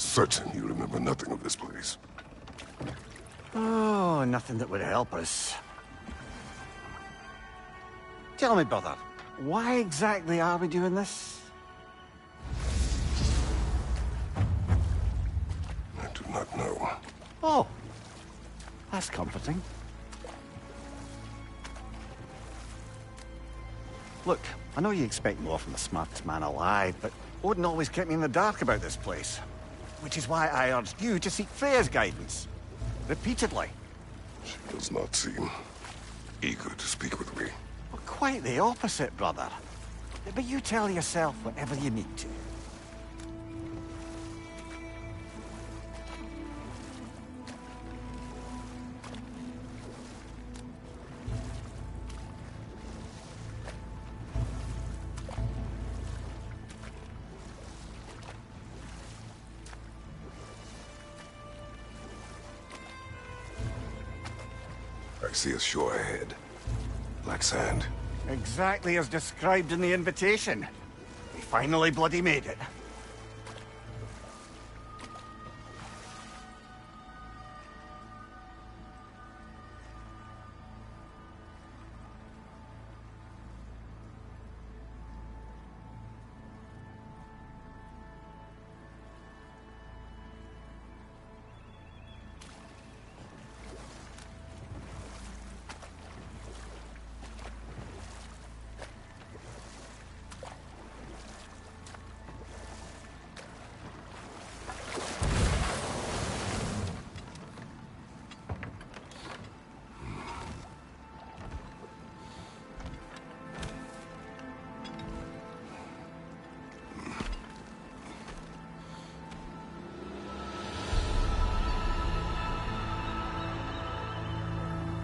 certain you remember nothing of this place. Oh, nothing that would help us. Tell me, brother, why exactly are we doing this? I do not know. Oh, that's comforting. Look, I know you expect more from the smartest man alive, but Odin always kept me in the dark about this place. Which is why I urged you to seek Freya's guidance. Repeatedly. She does not seem eager to speak with me. Well, quite the opposite, brother. But you tell yourself whatever you need to. I see a shore ahead. Black sand. Exactly as described in the invitation. We finally bloody made it.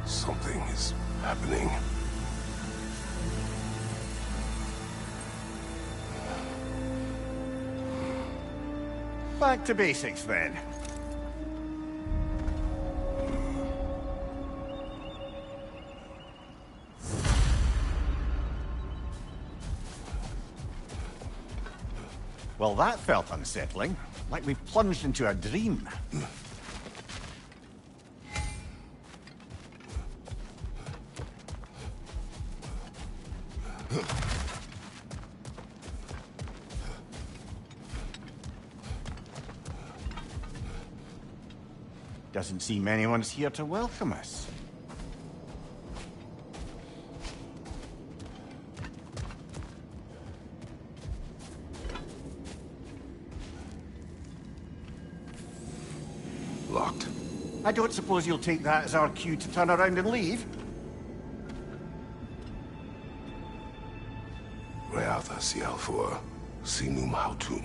Something is happening. Back to basics, then. Well, that felt unsettling. Like we plunged into a dream. Doesn't seem anyone's here to welcome us. Locked. I don't suppose you'll take that as our cue to turn around and leave? Reatha Sialfor, Sinum Hautum.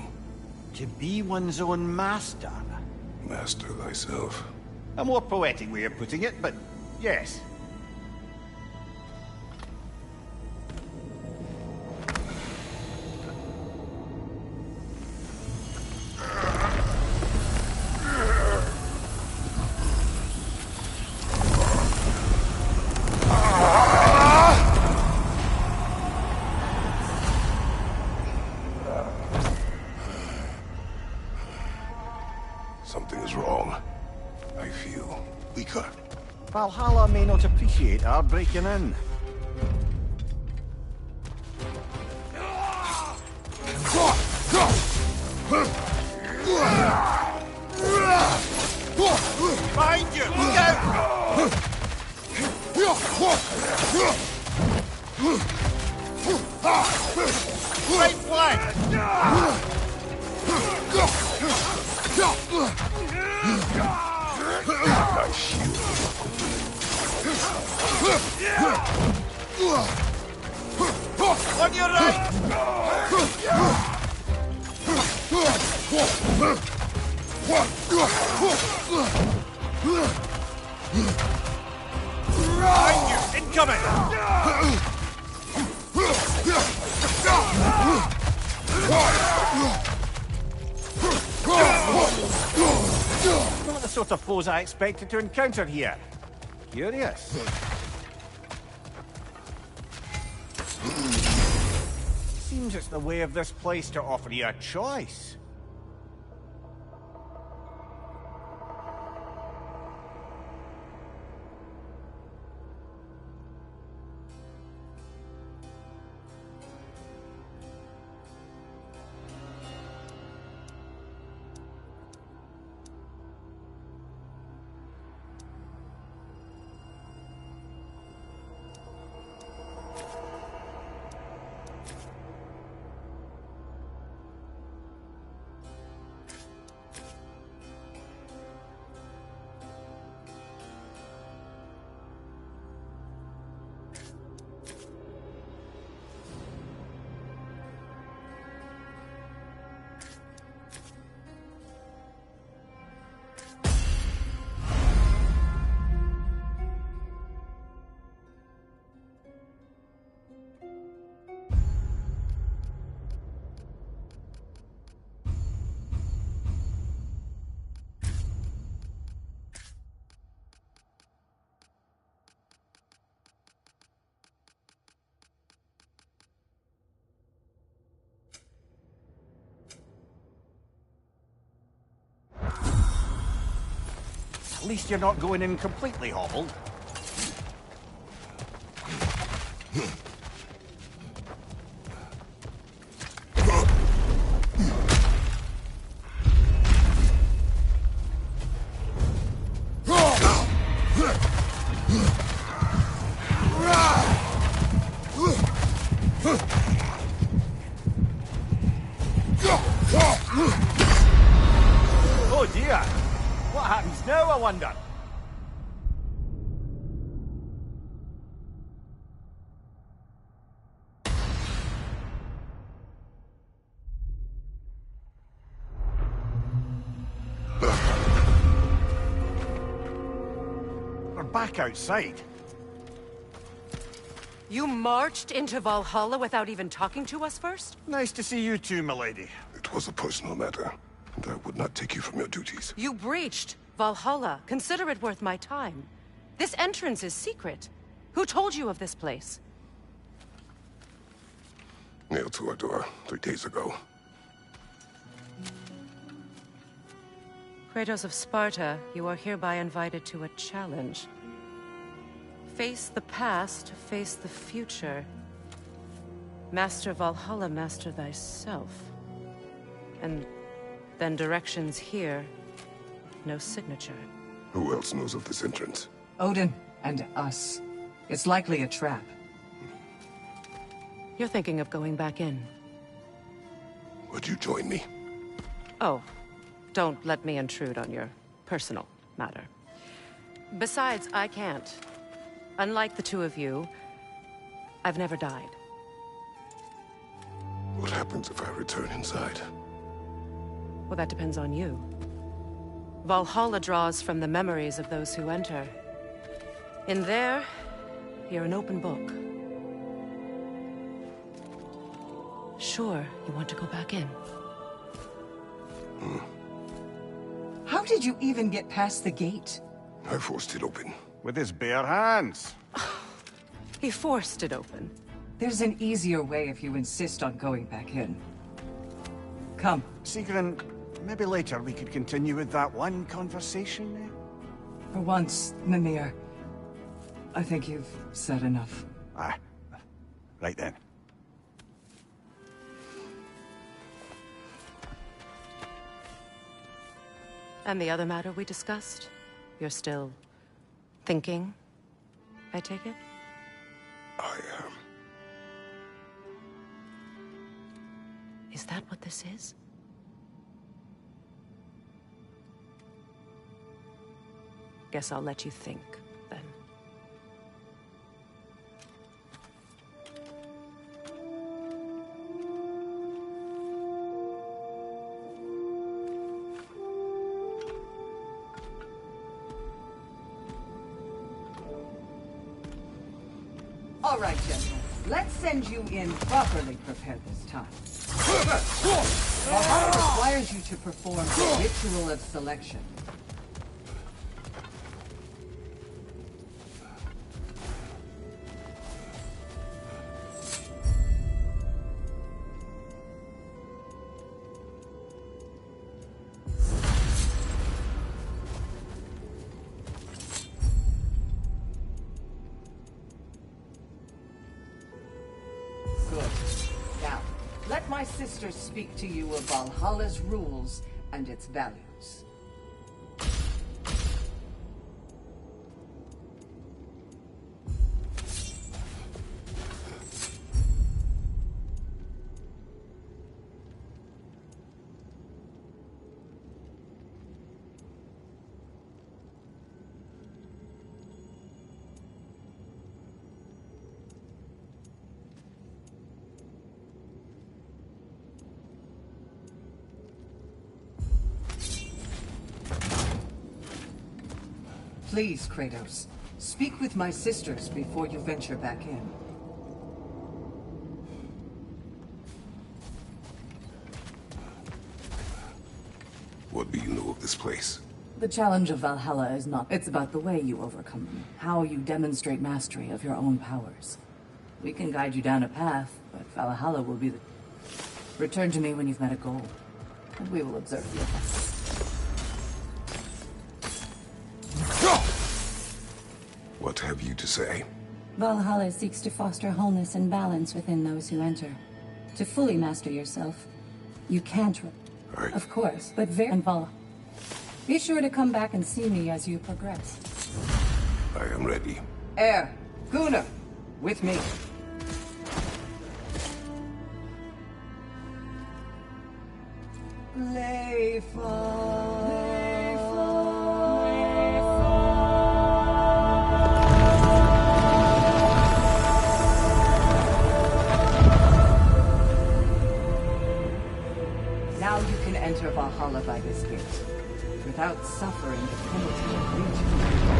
To be one's own master. Master thyself. A more poetic way of putting it, but yes. Something is wrong. I feel weaker. Valhalla may not appreciate our breaking in. Behind you! Look out! Right flank! My shield On your right! Behind you! Incoming! Not the sort of foes I expected to encounter here. Curious. Seems it's the way of this place to offer you a choice. least you're not going in completely hobbled. Oh dear! What happens now, I wonder? We're back outside. You marched into Valhalla without even talking to us first? Nice to see you too, milady. It was a personal matter, and I would not take you from your duties. You breached Valhalla. Consider it worth my time. This entrance is secret. Who told you of this place? Nailed to our door 3 days ago. Kratos of Sparta, you are hereby invited to a challenge. Face the past, face the future. Master Valhalla, master thyself. And then directions here, no signature. Who else knows of this entrance? Odin and us. It's likely a trap. You're thinking of going back in. Would you join me? Oh, don't let me intrude on your personal matter. Besides, I can't. Unlike the two of you, I've never died. What happens if I return inside? Well, that depends on you. Valhalla draws from the memories of those who enter. In there, you're an open book. Sure, you want to go back in. How did you even get past the gate? I forced it open. With his bare hands. He forced it open. There's an easier way if you insist on going back in. Come. Sigrun, maybe later we could continue with that one conversation, eh? For once, Mimir, I think you've said enough. Ah, right then. And the other matter we discussed? You're still thinking, I take it? I am. Is that what this is? Guess I'll let you think, then. All right, gentlemen. Let's send you in properly prepared this time. Valhalla requires you to perform the ritual of selection. Let my sister speak to you of Valhalla's rules and its values. Please, Kratos, speak with my sisters before you venture back in. What do you know of this place? The challenge of Valhalla is not... It's about the way you overcome them. How you demonstrate mastery of your own powers. We can guide you down a path, but Valhalla will be the... Return to me when you've met a goal, and we will observe the effects. What have you to say? Valhalla seeks to foster wholeness and balance within those who enter. To fully master yourself, you can't... Of course, but and Valhalla. Be sure to come back and see me as you progress. I am ready. Air, Gunnar, with me. Now you can enter Valhalla by this gate, without suffering the penalty of Legion.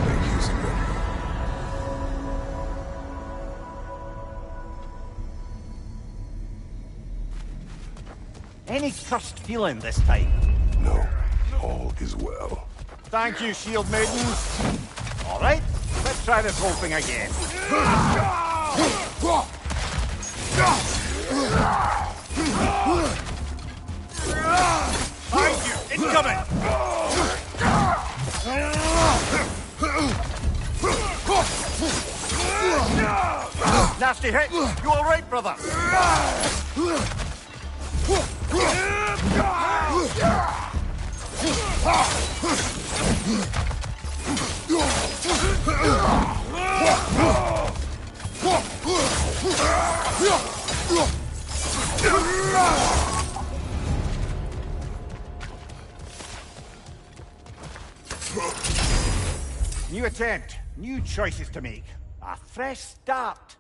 Thank you, Sigurd. Any cursed feeling this time? No, all is well. Thank you, shield maidens. All right, let's try this whole thing again. Behind you, incoming! Nasty hit. You all right, brother? New attempt, new choices to make. A fresh start.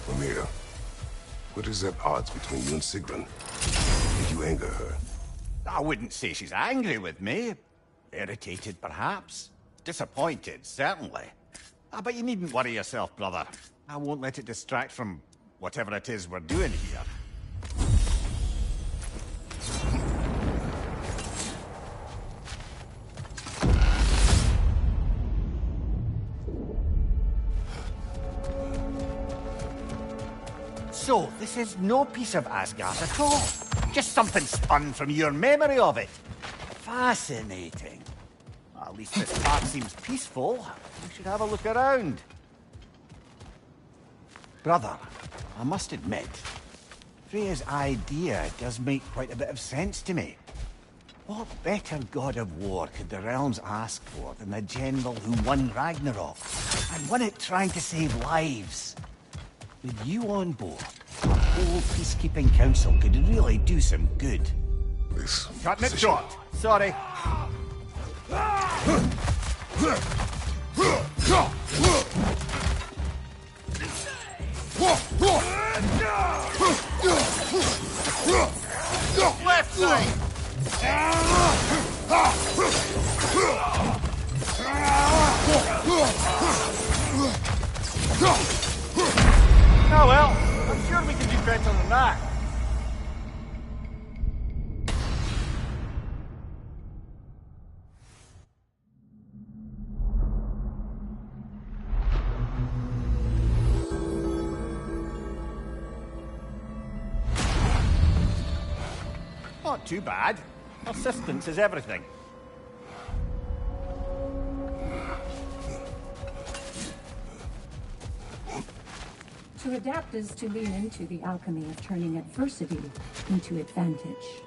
Amir, what is at odds between you and Sigrun? Did you anger her? I wouldn't say she's angry with me. Irritated, perhaps. Disappointed, certainly. But you needn't worry yourself, brother. I won't let it distract from whatever it is we're doing here. So, this is no piece of Asgard at all. Just something spun from your memory of it. Fascinating. At least this part seems peaceful. We should have a look around. Brother, I must admit, Freya's idea does make quite a bit of sense to me. What better god of war could the realms ask for than the general who won Ragnarok, and won it trying to save lives? With you on board, our whole peacekeeping council could really do some good. This Cutting it position- short. Sorry. Left side! Oh well, I'm sure we can do better than that. Not too bad. Persistence is everything. To adapt is to lean into the alchemy of turning adversity into advantage.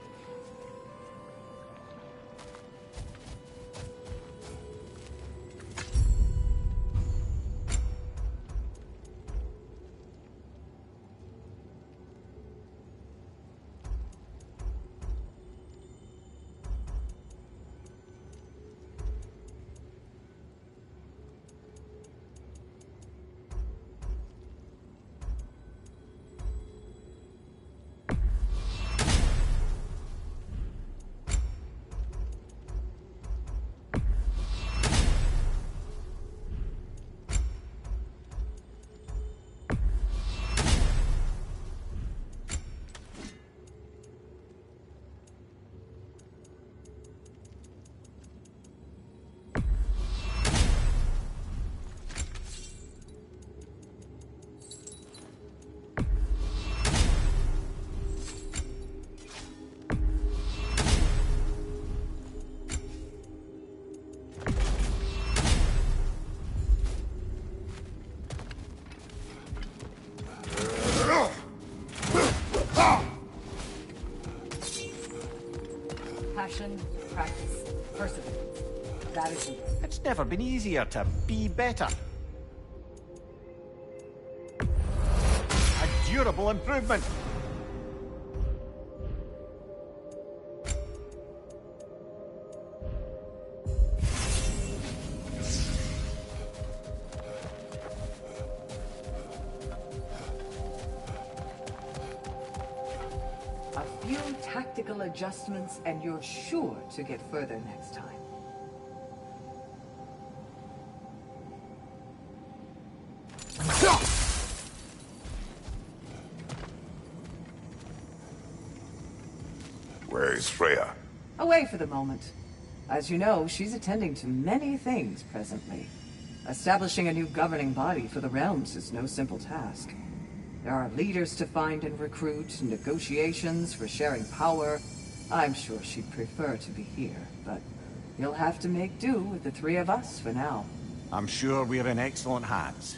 Passion, practice, perseverance. That is the It's never been easier to be better. A durable improvement. A few tactical adjustments and you're sure to get further next time. Where is Freya? Away for the moment. As you know, she's attending to many things presently. Establishing a new governing body for the realms is no simple task. There are leaders to find and recruit, negotiations for sharing power. I'm sure she'd prefer to be here, but you'll have to make do with the three of us for now. I'm sure we're in excellent hands.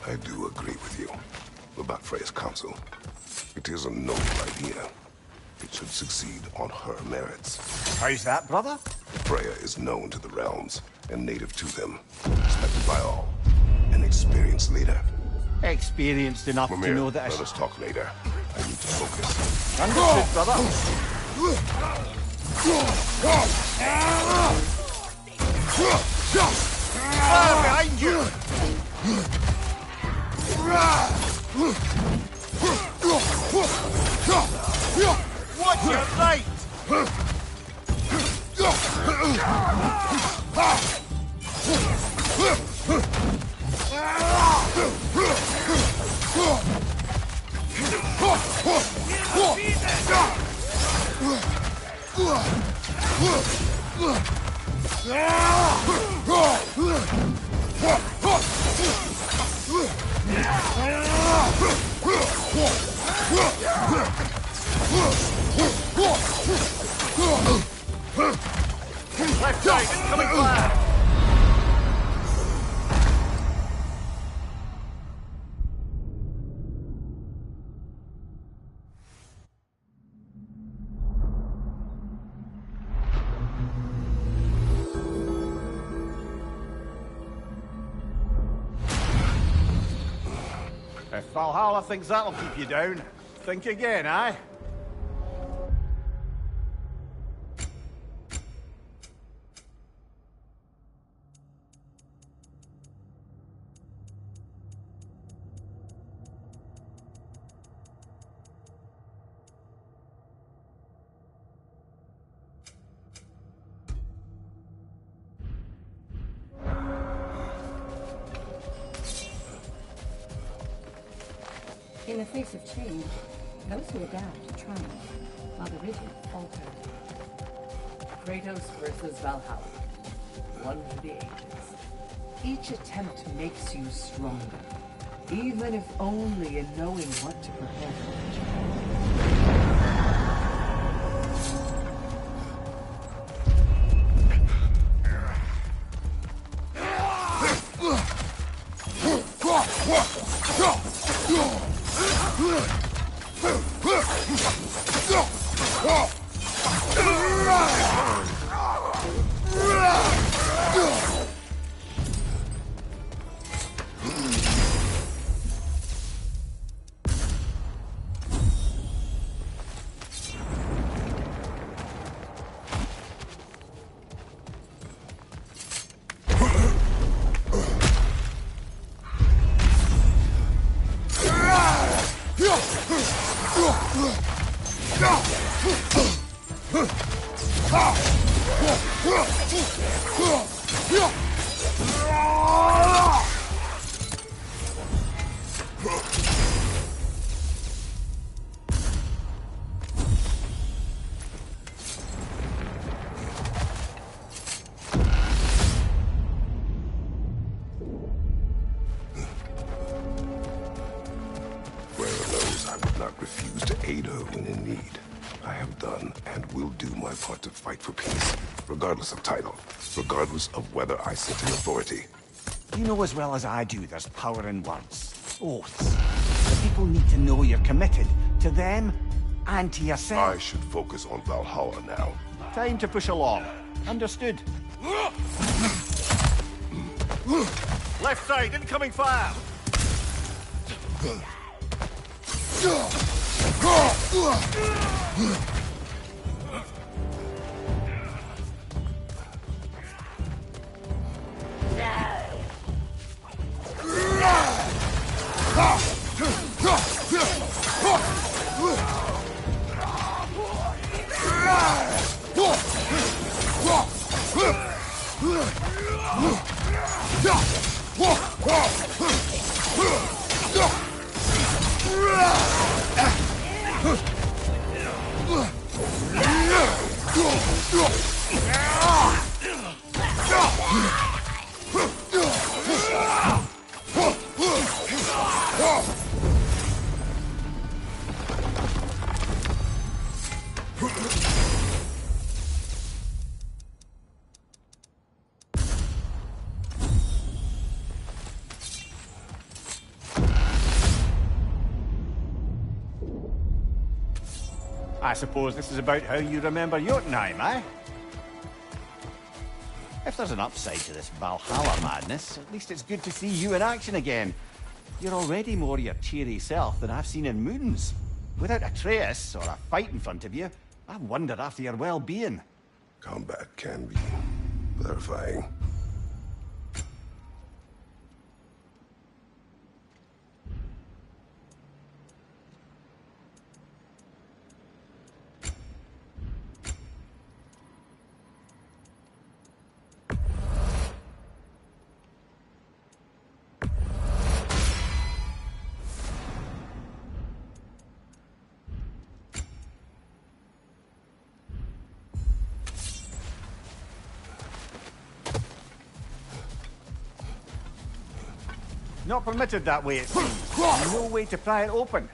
I do agree with you about Freya's council. It is a noble idea. It should succeed on her merits. How's that, brother? Freya is known to the realms and native to them, respected by all. An experienced leader. Experienced enough to know that let us talk later. I need to focus. Understood, brother. Behind you! Watch your right! Left side, coming flat! If Valhalla thinks that'll keep you down, think again, aye? In the face of change, those who adapt triumph, while the rigid falter. Kratos versus Valhalla. One for the ages. Each attempt makes you stronger, even if only in knowing what to prepare for. Regardless of title, regardless of whether I sit in authority. You know as well as I do there's power in words. Oaths. The people need to know you're committed. To them, and to yourself. I should focus on Valhalla now. Time to push along. Understood. Left side, incoming fire! I suppose this is about how you remember Jotunheim, eh? If there's an upside to this Valhalla madness, at least it's good to see you in action again. You're already more your cheery self than I've seen in moons. Without Atreus, or a fight in front of you, I wonder after your well-being. Combat can be clarifying. Not permitted that way, it seems. No way to pry it open.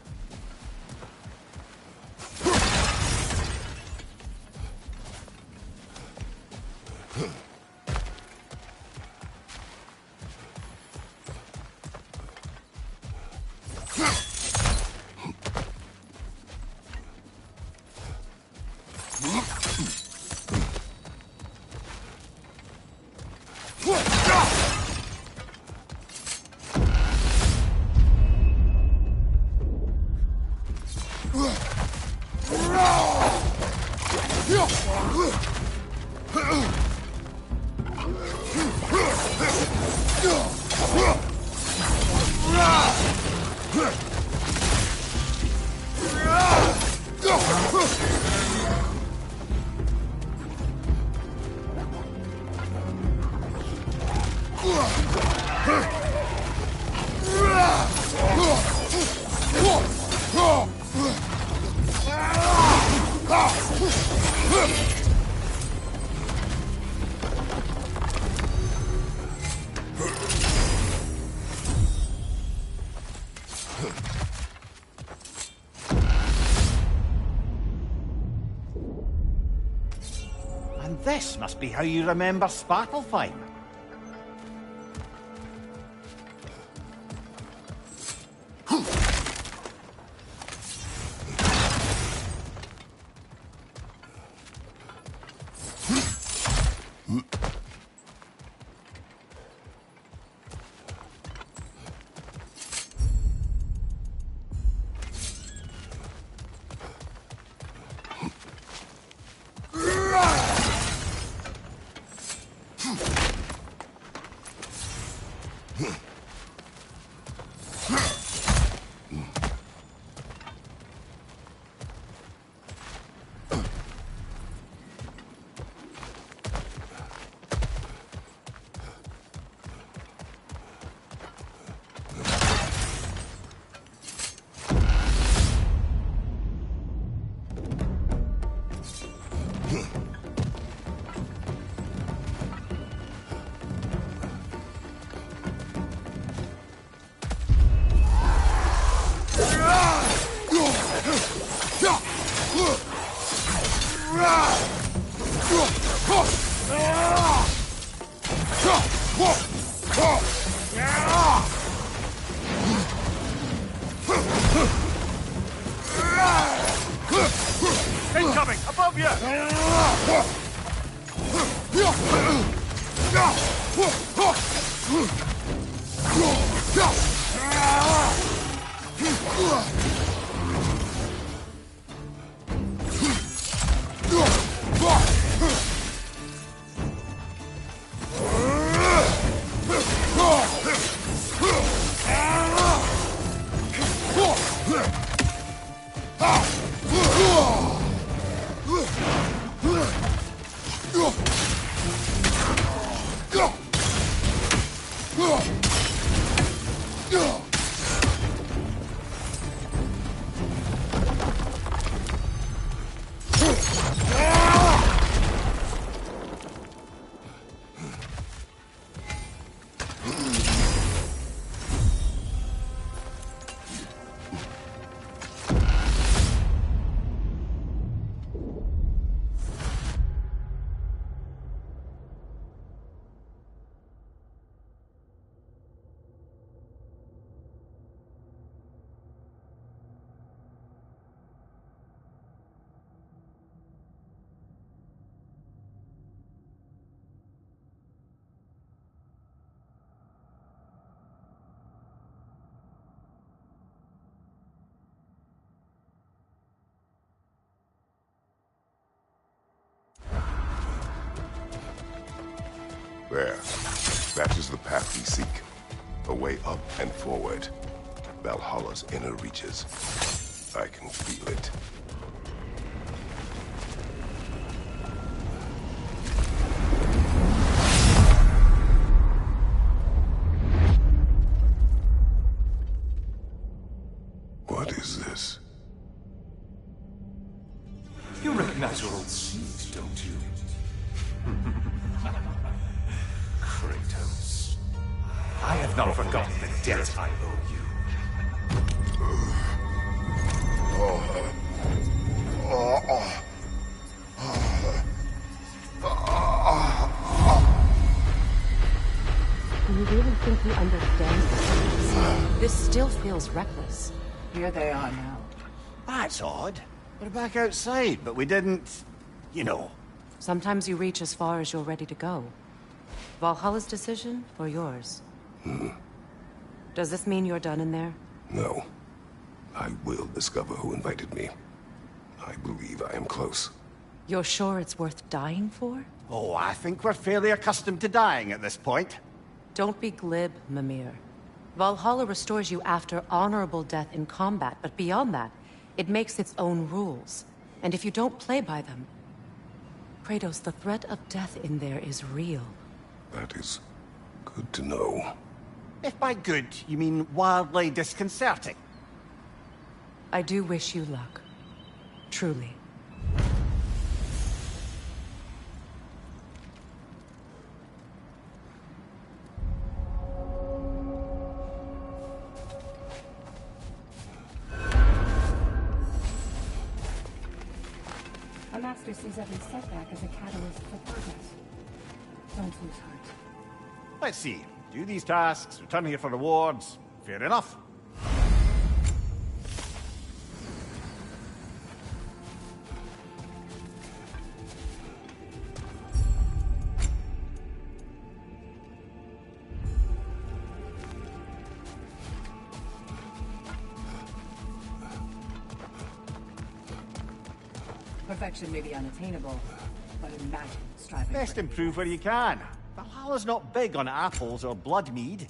Whoa! And this must be how you remember Svartalfheim. Incoming! Above you! There. That is the path we seek. A way up and forward. Valhalla's inner reaches. I can feel it. What is this? You recognize your old seat, don't you? Kratos. I have not forgotten the debt I owe you. Do you really think you understand this? This still feels reckless. Here they are now. That's odd. We're back outside, but we didn't... you know. Sometimes you reach as far as you're ready to go. Valhalla's decision, or yours? Does this mean you're done in there? No. I will discover who invited me. I believe I am close. You're sure it's worth dying for? Oh, I think we're fairly accustomed to dying at this point. Don't be glib, Mimir. Valhalla restores you after honorable death in combat, but beyond that, it makes its own rules. And if you don't play by them... Kratos, the threat of death in there is real. That is good to know. If by good, you mean wildly disconcerting. I do wish you luck. Truly. Master sees every setback as a catalyst for progress. Don't lose heart. Let's see. Do these tasks, return here for rewards. Fair enough. Perfection may be unattainable, but imagine striving Best for it. improve where you can. Valhalla's not big on apples or blood mead.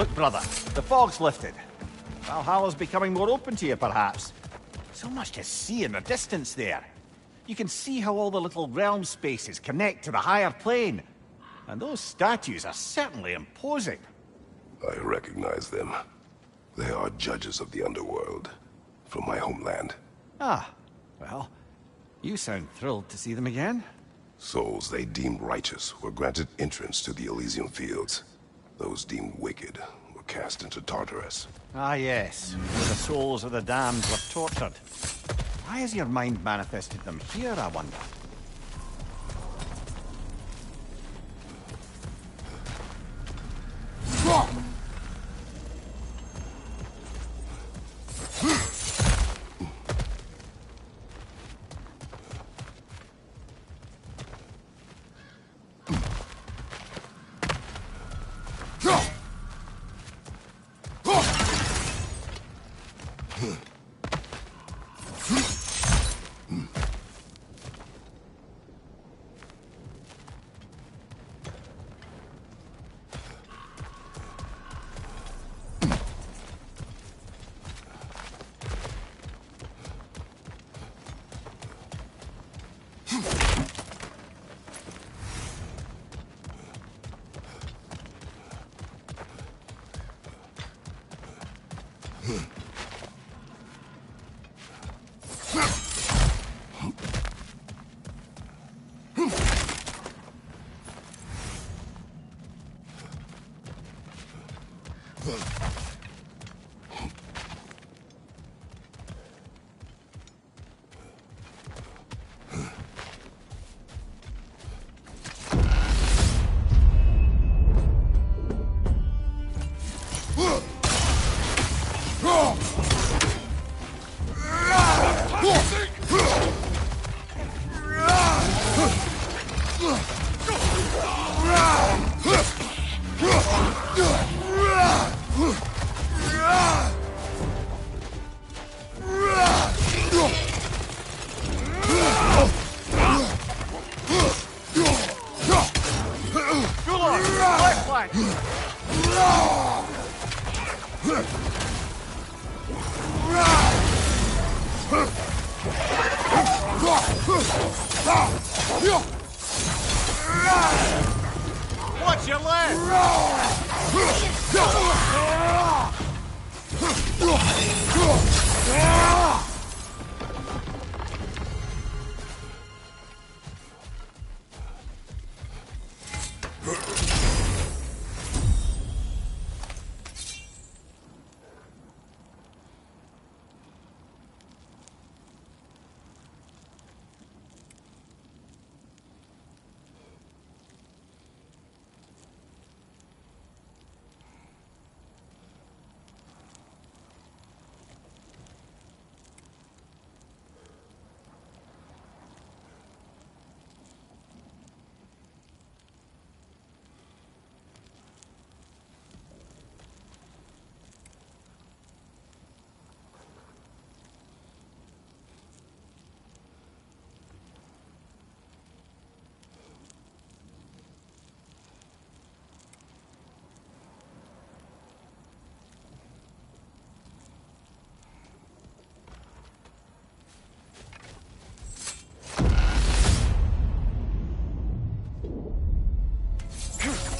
Look, brother, the fog's lifted. Valhalla's becoming more open to you, perhaps. So much to see in the distance there. You can see how all the little realm spaces connect to the higher plane. And those statues are certainly imposing. I recognize them. They are judges of the underworld, from my homeland. Ah, well, you sound thrilled to see them again. Souls they deemed righteous were granted entrance to the Elysium Fields. Those deemed wicked were cast into Tartarus. Ah, yes, where the souls of the damned were tortured. Why has your mind manifested them here, I wonder? Watch your leg!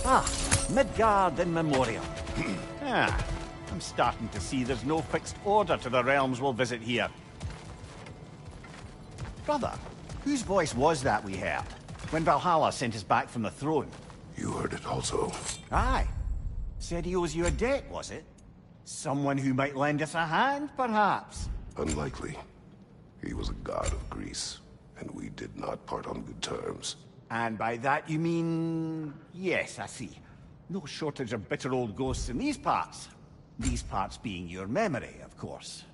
Ah, Midgard in memoriam. I'm starting to see there's no fixed order to the realms we'll visit here. Brother, whose voice was that we heard when Valhalla sent us back from the throne? You heard it also. Aye. Said he owes you a debt, was it? Someone who might lend us a hand, perhaps? Unlikely. He was a god of Greece, and we did not part on good terms. And by that you mean... Yes, I see. No shortage of bitter old ghosts in these parts. These parts being your memory, of course.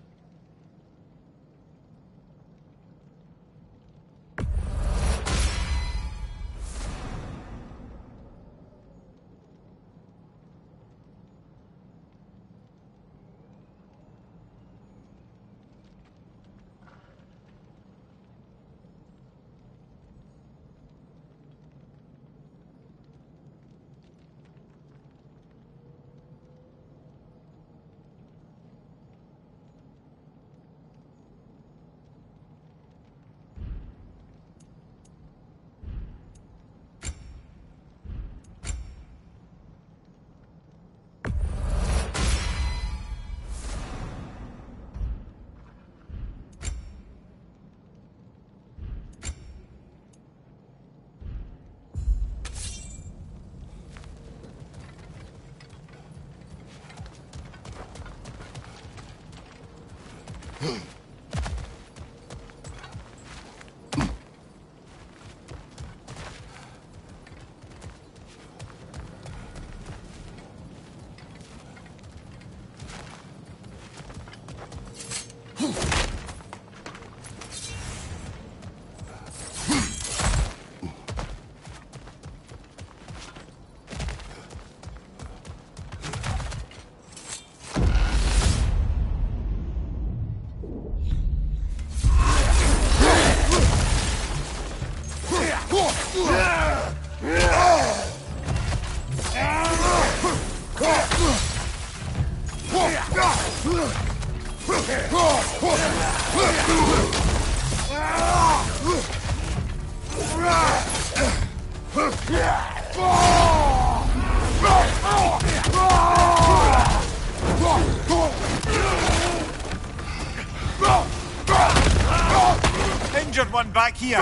Injured one back here.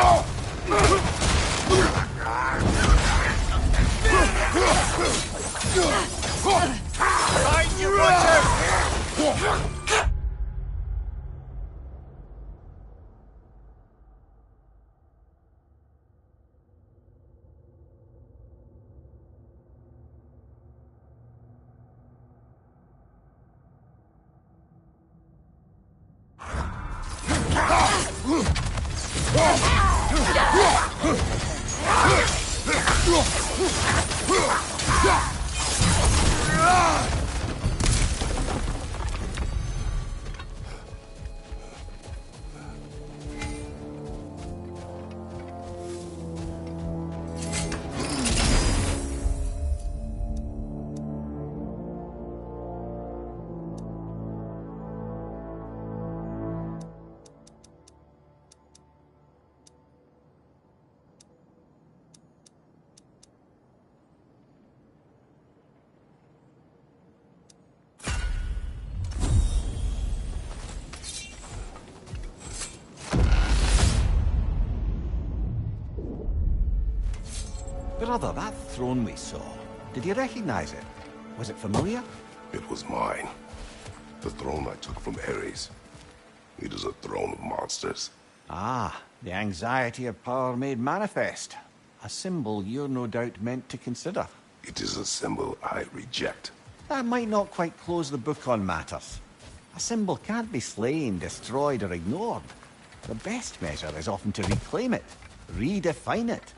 Right, you butcher! Brother, that throne we saw, did you recognize it? Was it familiar? It was mine. The throne I took from Ares. It is a throne of monsters. Ah, the anxiety of power made manifest. A symbol you're no doubt meant to consider. It is a symbol I reject. That might not quite close the book on matters. A symbol can't be slain, destroyed, or ignored. The best measure is often to reclaim it, redefine it.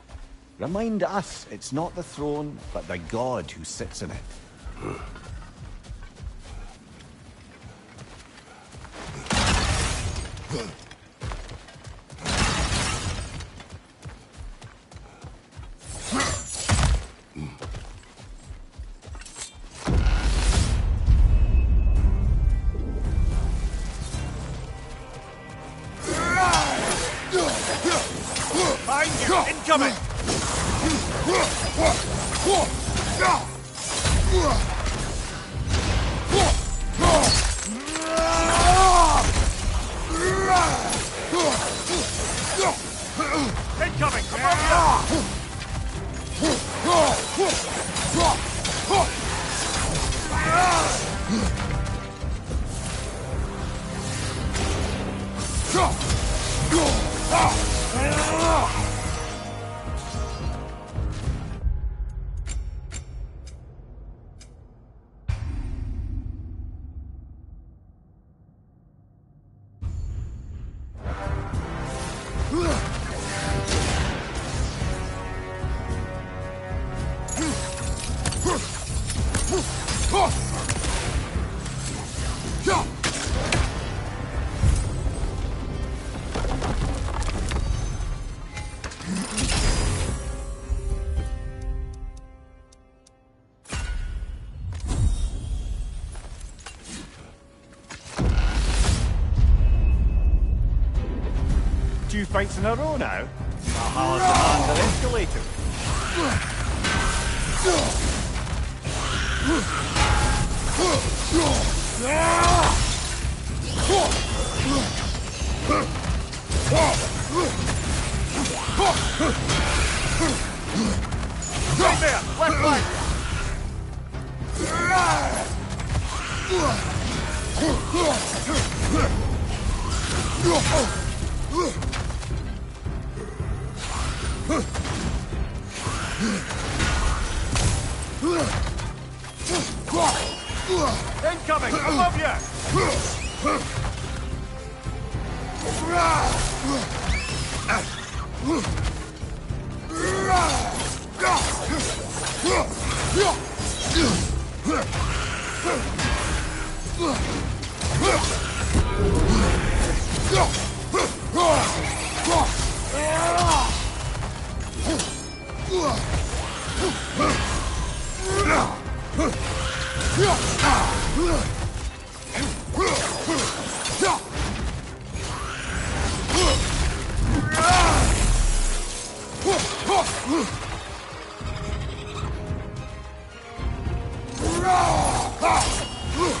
Remind us it's not the throne, but the god who sits in it. Behind you! Incoming! Incoming! Above you! Two fights in a row now. Valhalla's demands are escalating. Right there! Left flank! Incoming! Above you!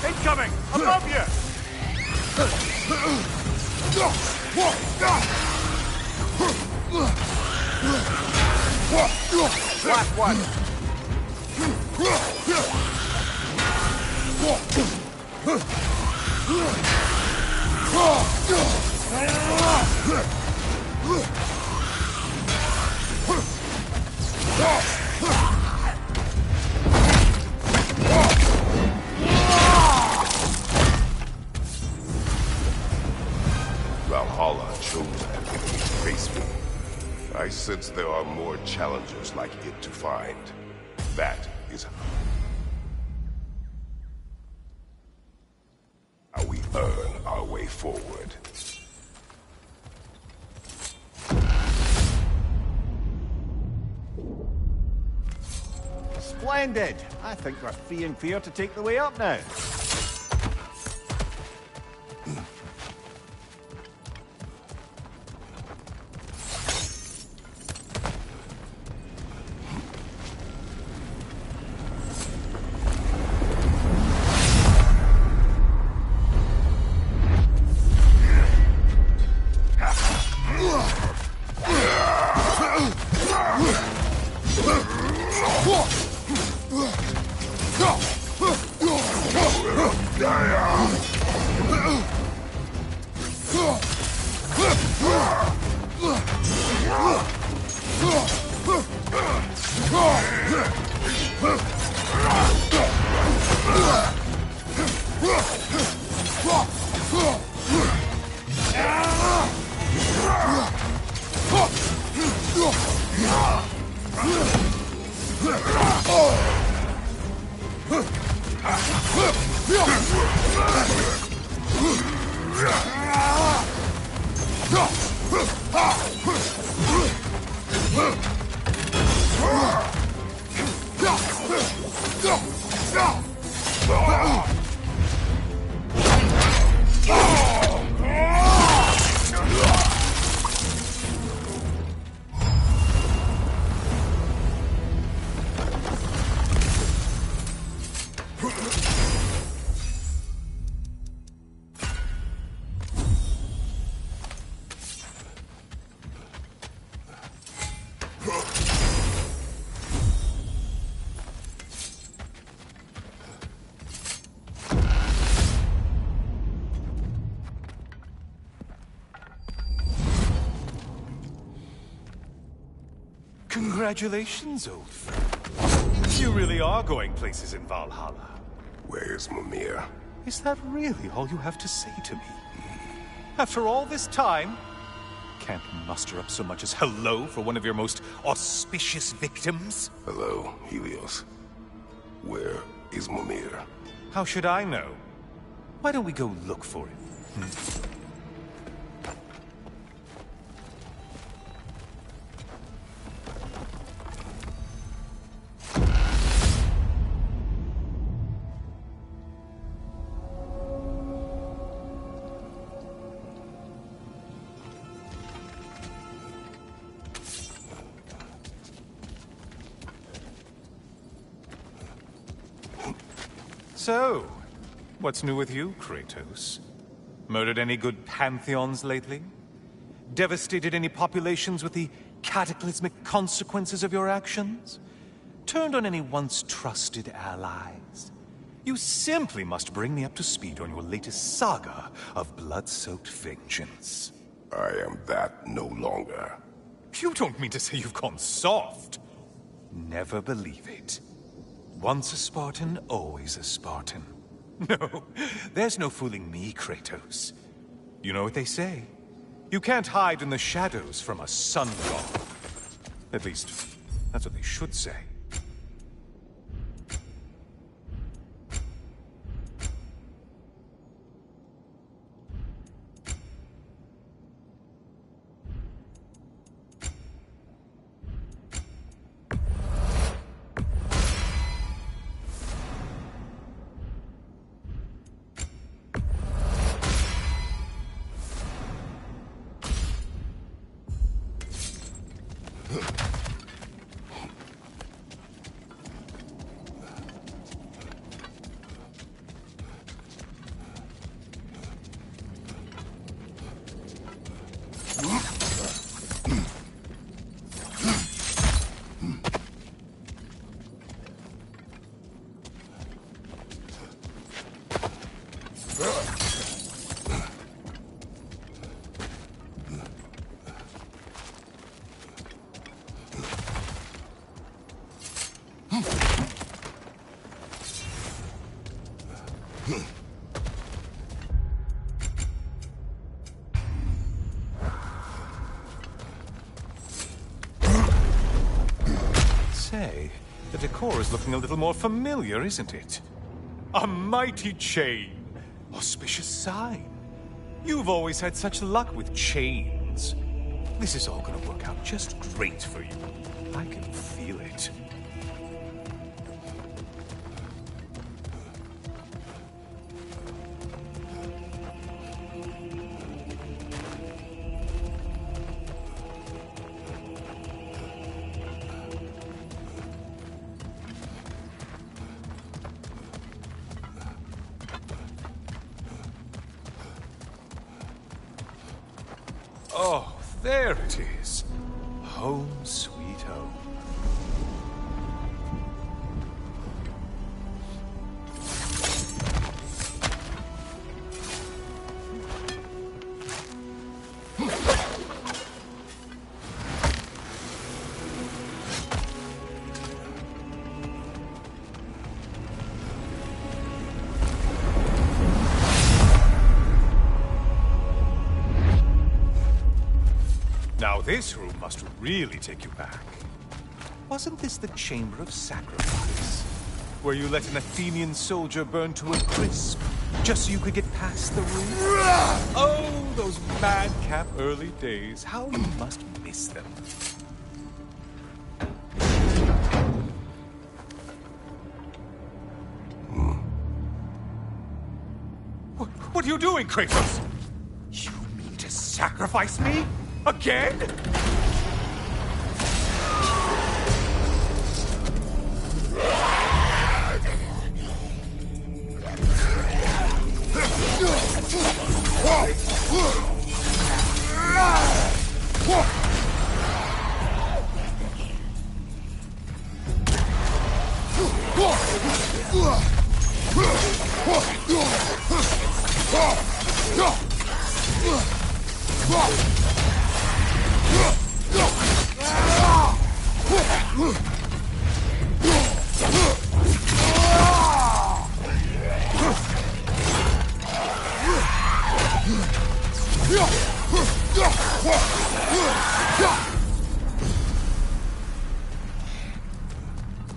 Incoming! Above you! Last one! Valhalla chose an enemy to face me. I sense there are more challengers like it to find. That is how we earn our way forward. Splendid! I think we're free and clear to take the way up now. Congratulations, old friend. You really are going places in Valhalla. Where's Mimir? Is that really all you have to say to me? After all this time, can't muster up so much as hello for one of your most auspicious victims? Hello, Helios. Where is Mimir? How should I know? Why don't we go look for him? So, what's new with you, Kratos? Murdered any good pantheons lately? Devastated any populations with the cataclysmic consequences of your actions? Turned on any once trusted allies? You simply must bring me up to speed on your latest saga of blood-soaked vengeance. I am that no longer. You don't mean to say you've gone soft? Never believe it. Once a Spartan, always a Spartan. No, there's no fooling me, Kratos. You know what they say. You can't hide in the shadows from a sun god. At least, that's what they should say. Say, the decor is looking a little more familiar, isn't it? A mighty chain. Auspicious sign. You've always had such luck with chains. This is all gonna work out just great for you. I can feel it. Oh, there it is. Home sweet home. Now this room must really take you back. Wasn't this the Chamber of Sacrifice? Where you let an Athenian soldier burn to a crisp, just so you could get past the room? Oh, those madcap early days. How you must miss them. What are you doing, Kratos? You mean to sacrifice me? Again?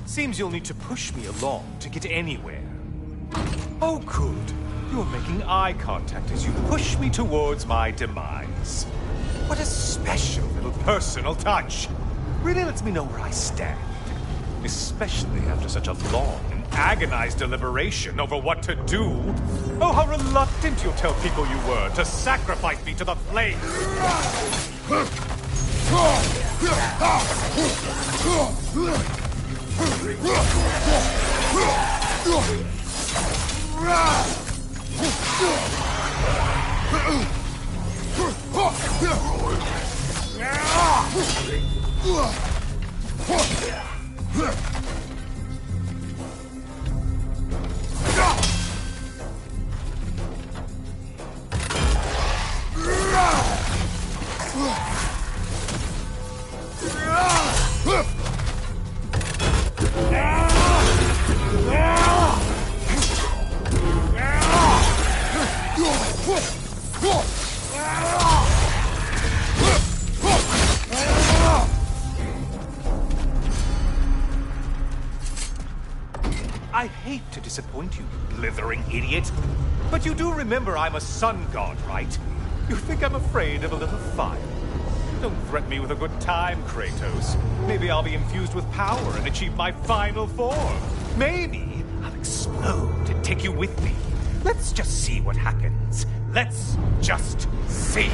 Seems you'll need to push me along to get anywhere. Oh, good. You're making eye contact as you push me towards my demise. What a special little personal touch. Really lets me know where I stand. Especially after such a long and agonized deliberation over what to do. Oh, how reluctant you'll tell people you were to sacrifice me to the flames. I hate to disappoint you, blithering idiot. But you do remember I'm a sun god, right? You think I'm afraid of a little fire? Don't threaten me with a good time, Kratos. Maybe I'll be infused with power and achieve my final form. Maybe I'll explode and take you with me. Let's just see what happens. Let's just see.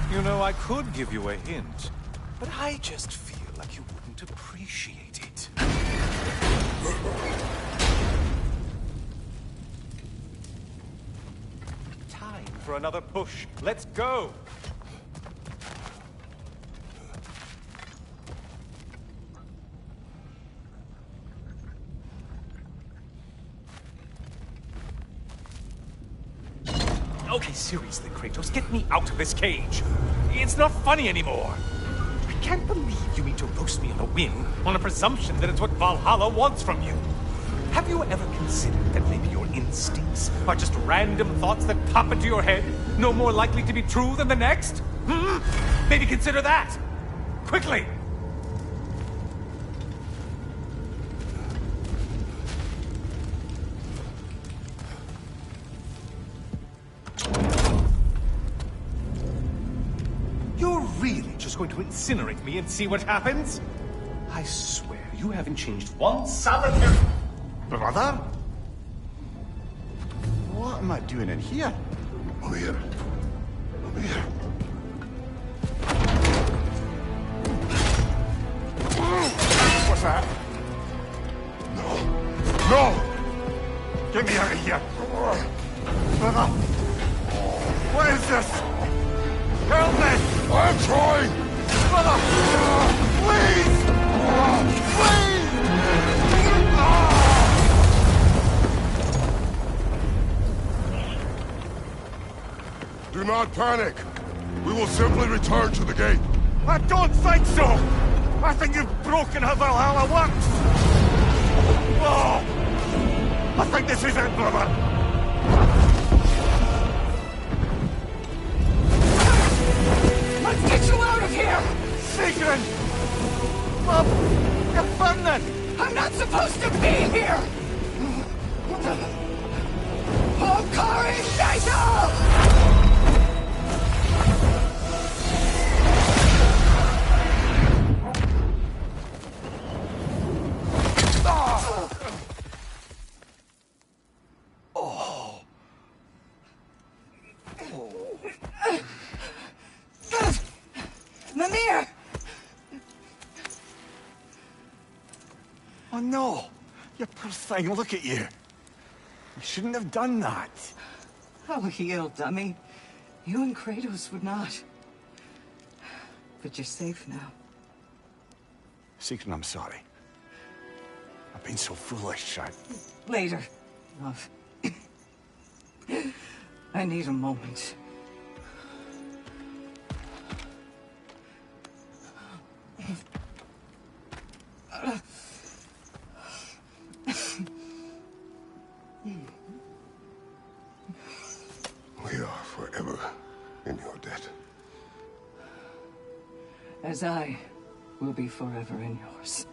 You know, I could give you a hint, but I just feel like you wouldn't appreciate it. Time for another push. Let's go! Okay, seriously, Kratos, get me out of this cage. It's not funny anymore. I can't believe you mean to roast me on a whim on a presumption that it's what Valhalla wants from you. Have you ever considered that maybe your instincts are just random thoughts that pop into your head, no more likely to be true than the next? Maybe consider that. Quickly! You're really just going to incinerate me and see what happens? I swear, you haven't changed one solitary... Brother? What am I doing in here? Mir, What's that? No! No! Get me out of here! Brother! What is this? Help me! I'm trying! Brother! Please! Please! Do not panic. We will simply return to the gate. I don't think so! I think you've broken how Valhalla works! Oh! I think this is it, brother! Let's get you out of here! Sigrun! Mom! You're burning! I'm not supposed to be here! Hokari Naito! Mimir! Oh no! You poor thing, look at you. You shouldn't have done that. Oh, heal, dummy. You and Kratos would not. But you're safe now. Sigrun, I'm sorry. I've been so foolish. Later, love. I need a moment. We are forever in your debt. As I will be forever in yours.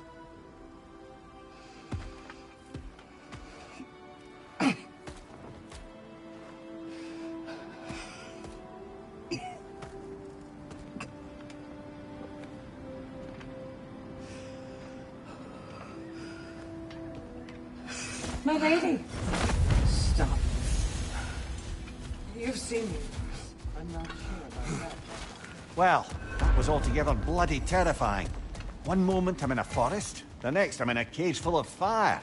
My lady! Stop. You've seen me worse. I'm not sure about that. Well, that was altogether bloody terrifying. One moment I'm in a forest, the next I'm in a cage full of fire.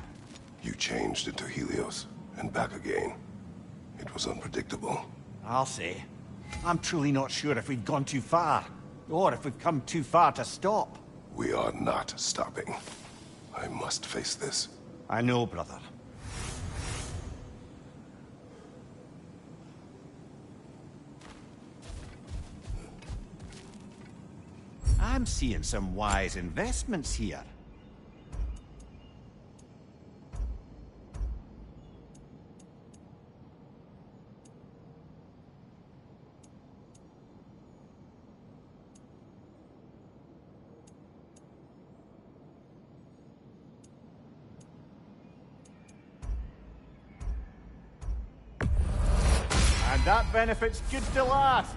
You changed into Helios, and back again. It was unpredictable. I'll say. I'm truly not sure if we've gone too far, or if we've come too far to stop. We are not stopping. I must face this. I know, brother. I'm seeing some wise investments here. And that benefit's good to last.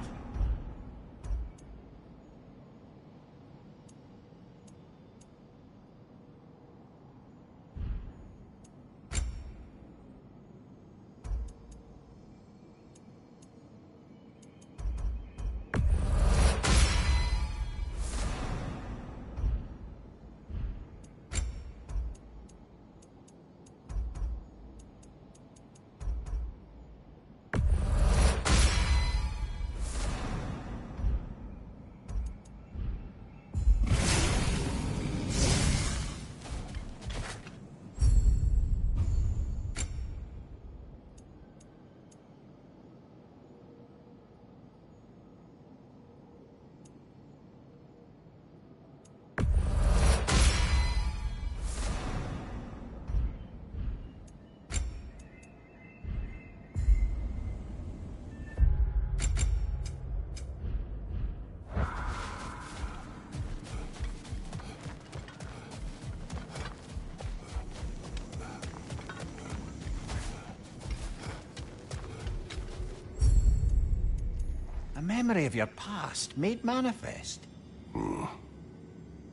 A memory of your past made manifest.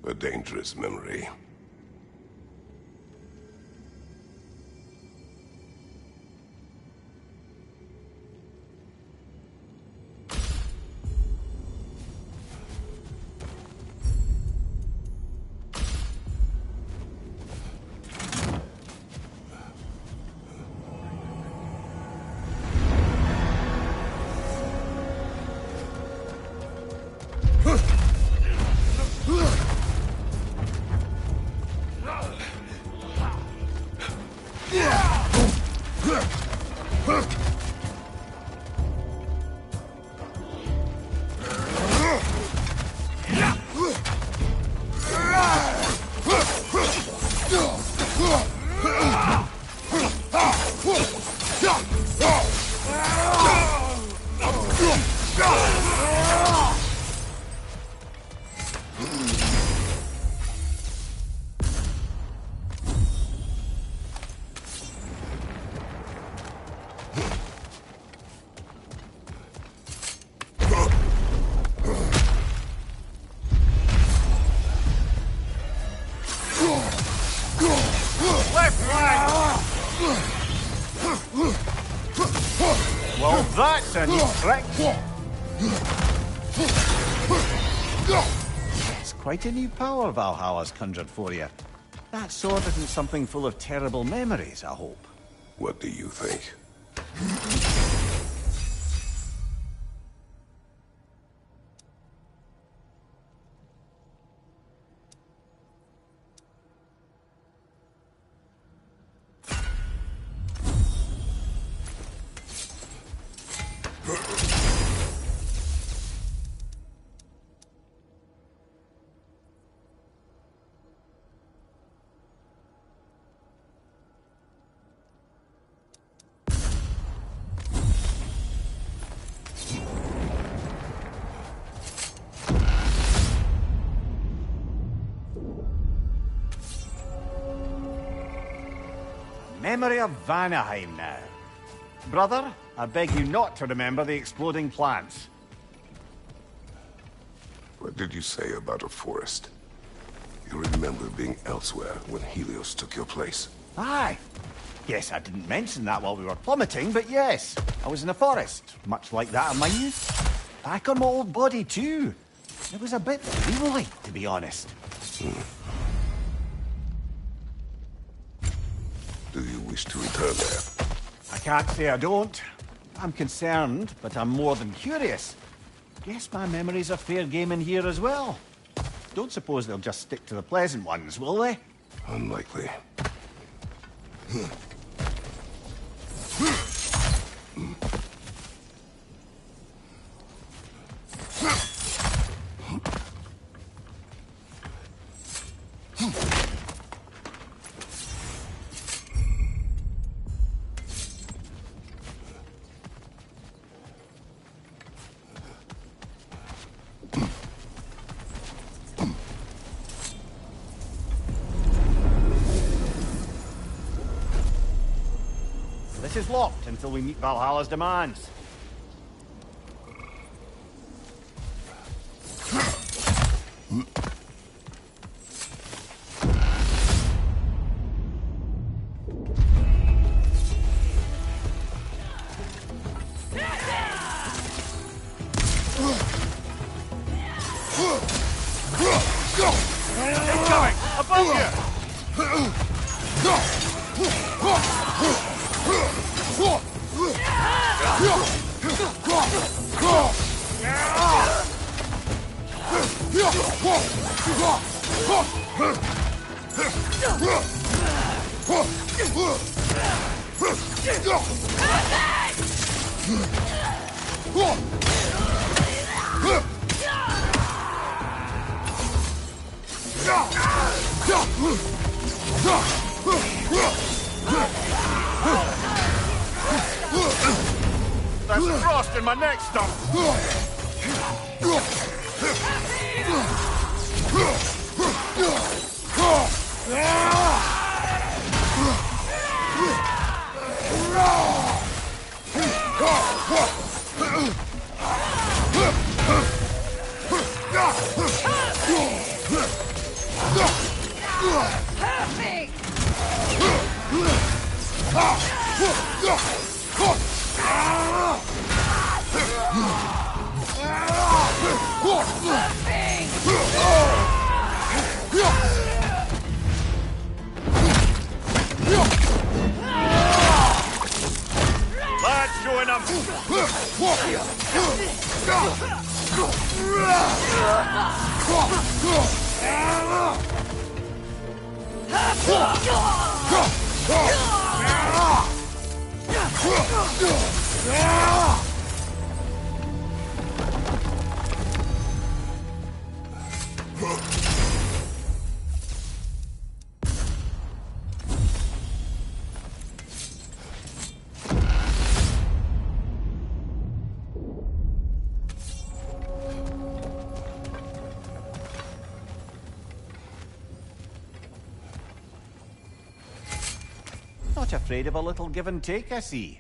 A dangerous memory. Well, that's a neat trick. It's quite a new power Valhalla's conjured for you. That sword isn't something full of terrible memories, I hope. What do you think? Memory of Vanaheim now. Brother, I beg you not to remember the exploding plants. What did you say about a forest? You remember being elsewhere when Helios took your place? Aye. Yes, I didn't mention that while we were plummeting, but yes, I was in a forest, much like that of my youth. Back on my old body, too. It was a bit dreamlike, to be honest. Do you wish to return there? I can't say I don't. I'm concerned, but I'm more than curious. Guess my memories are fair game in here as well. Don't suppose they'll just stick to the pleasant ones, will they? Unlikely. This is locked until we meet Valhalla's demands. Incoming! Above you! There's frost in my neck stump! Lads, join up! not afraid of a little give and take, I see.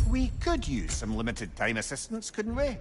We could use some limited time assistance, couldn't we?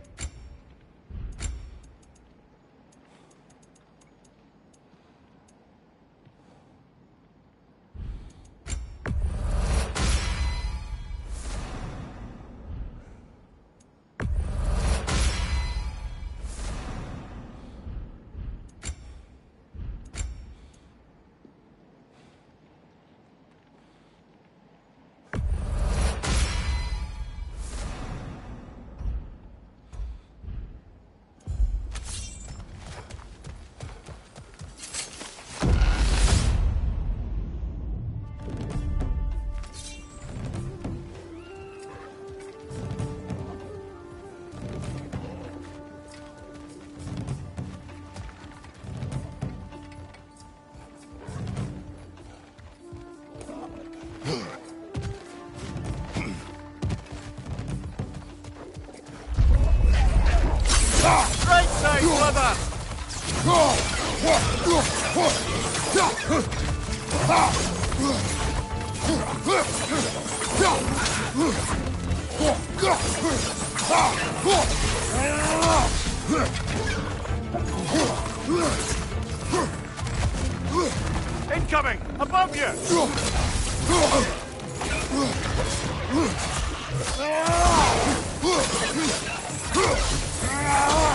Right side, brother! Incoming! Above you!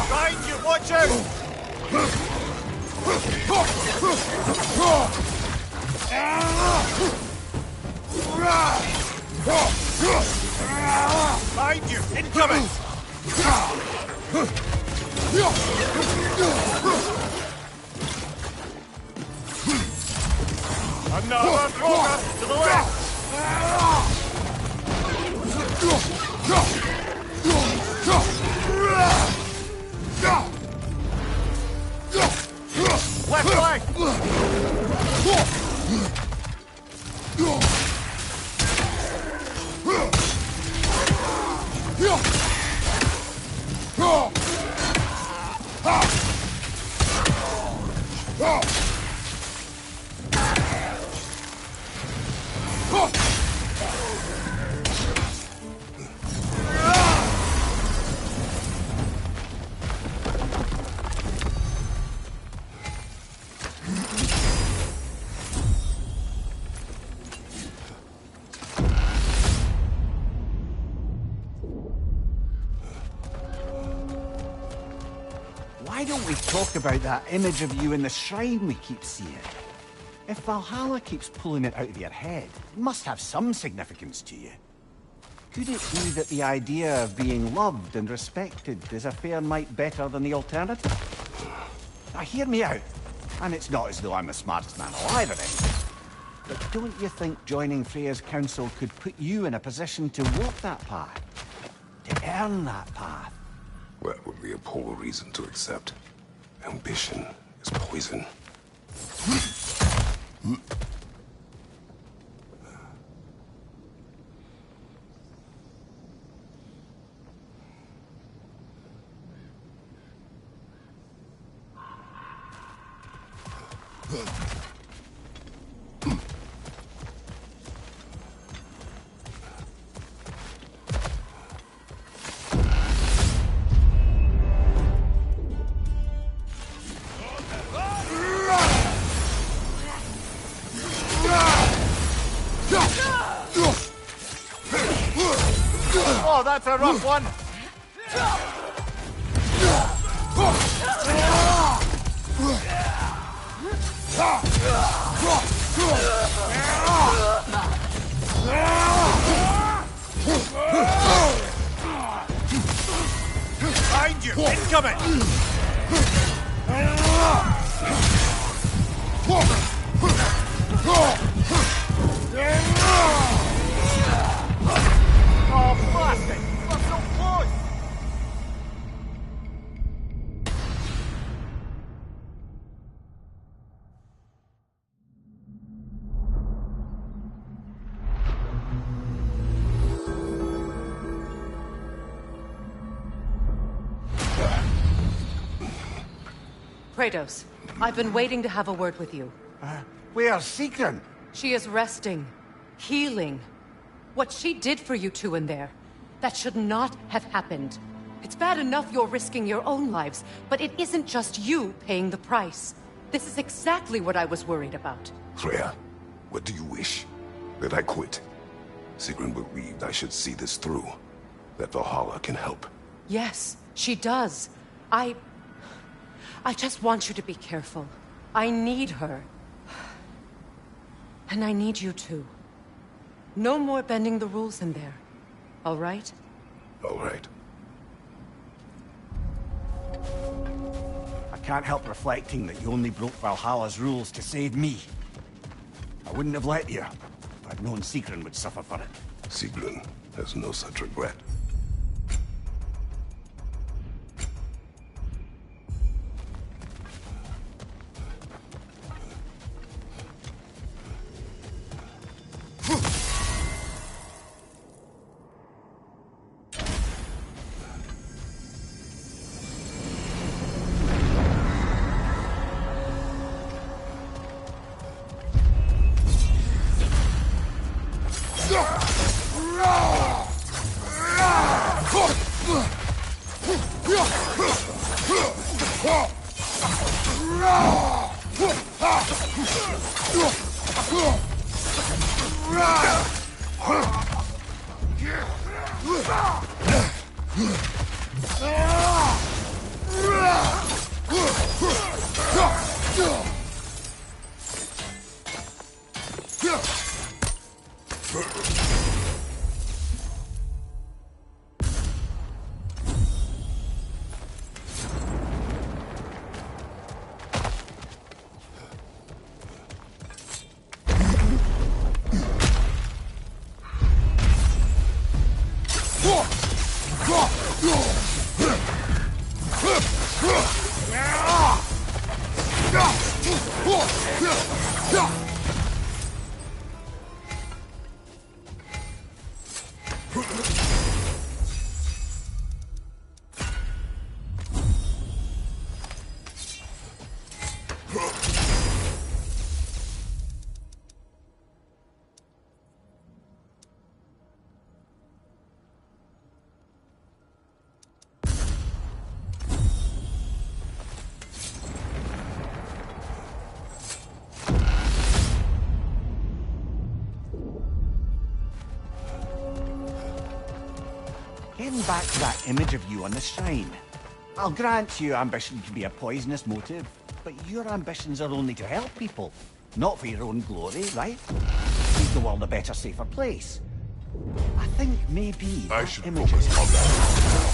Behind you, watch out! Behind you, incoming! Another Kroger to the left! Left flank! Why don't we talk about that image of you in the shrine we keep seeing? If Valhalla keeps pulling it out of your head, it must have some significance to you. Could it be that the idea of being loved and respected is a fair mite better than the alternative? Now hear me out, and it's not as though I'm the smartest man alive at it. But don't you think joining Freya's council could put you in a position to walk that path? To earn that path? That would be a poor reason to accept. Ambition is poison. Oh, that's a rough one! Behind you! Incoming! Oh, blasted! We're so close! Kratos, I've been waiting to have a word with you. Where's Sigrun? She is resting, healing. What she did for you two in there, that should not have happened. It's bad enough you're risking your own lives, but it isn't just you paying the price. This is exactly what I was worried about. Freya, what do you wish? That I quit? Sigrun believed I should see this through. That Valhalla can help. Yes, she does. I just want you to be careful. I need her. And I need you too. No more bending the rules in there. All right? All right. I can't help reflecting that you only broke Valhalla's rules to save me. I wouldn't have let you if I'd known Sigrun would suffer for it. Sigrun has no such regret. Getting back to that image of you on the shrine. I'll grant you ambition can be a poisonous motive, but your ambitions are only to help people, not for your own glory, right? Make the world a better, safer place. I think maybe I that should image focus is... on that.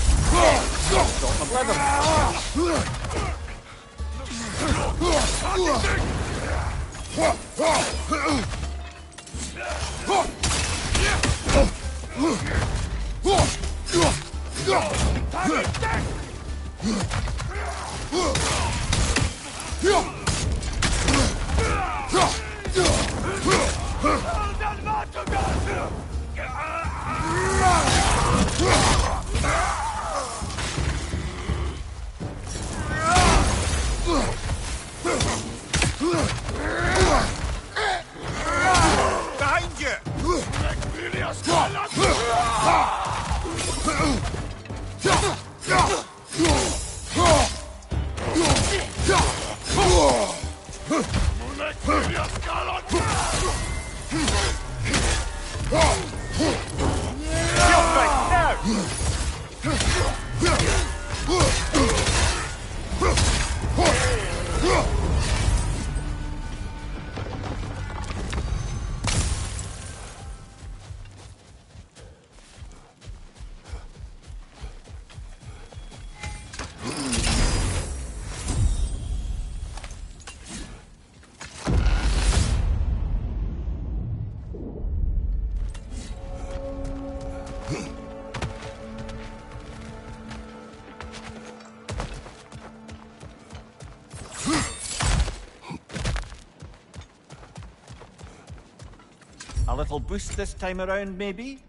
A little boost this time around, maybe?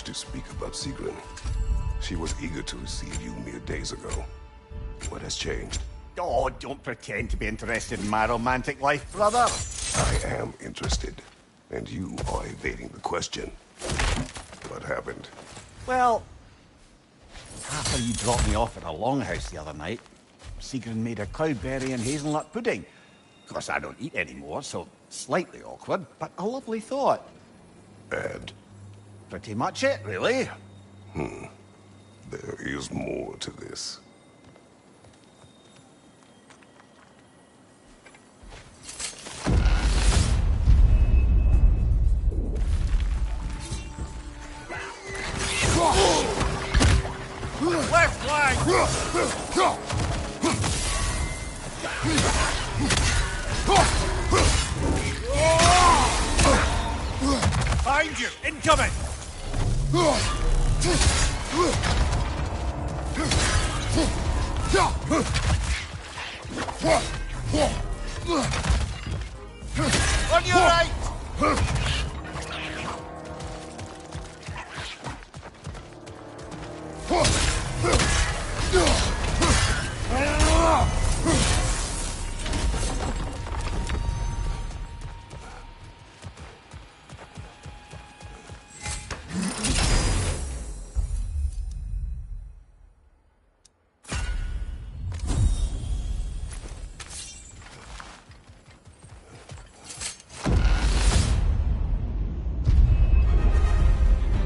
To speak about Sigrun. She was eager to receive you mere days ago. What has changed? Oh, don't pretend to be interested in my romantic life, brother. I am interested, and you are evading the question. What happened? Well, after you dropped me off at a longhouse the other night, Sigrun made a cloudberry and hazelnut pudding. Of course, I don't eat anymore, so slightly awkward, but a lovely thought. And? Pretty much it, really. There is more to this. Left flank! Behind you! Incoming! On your right!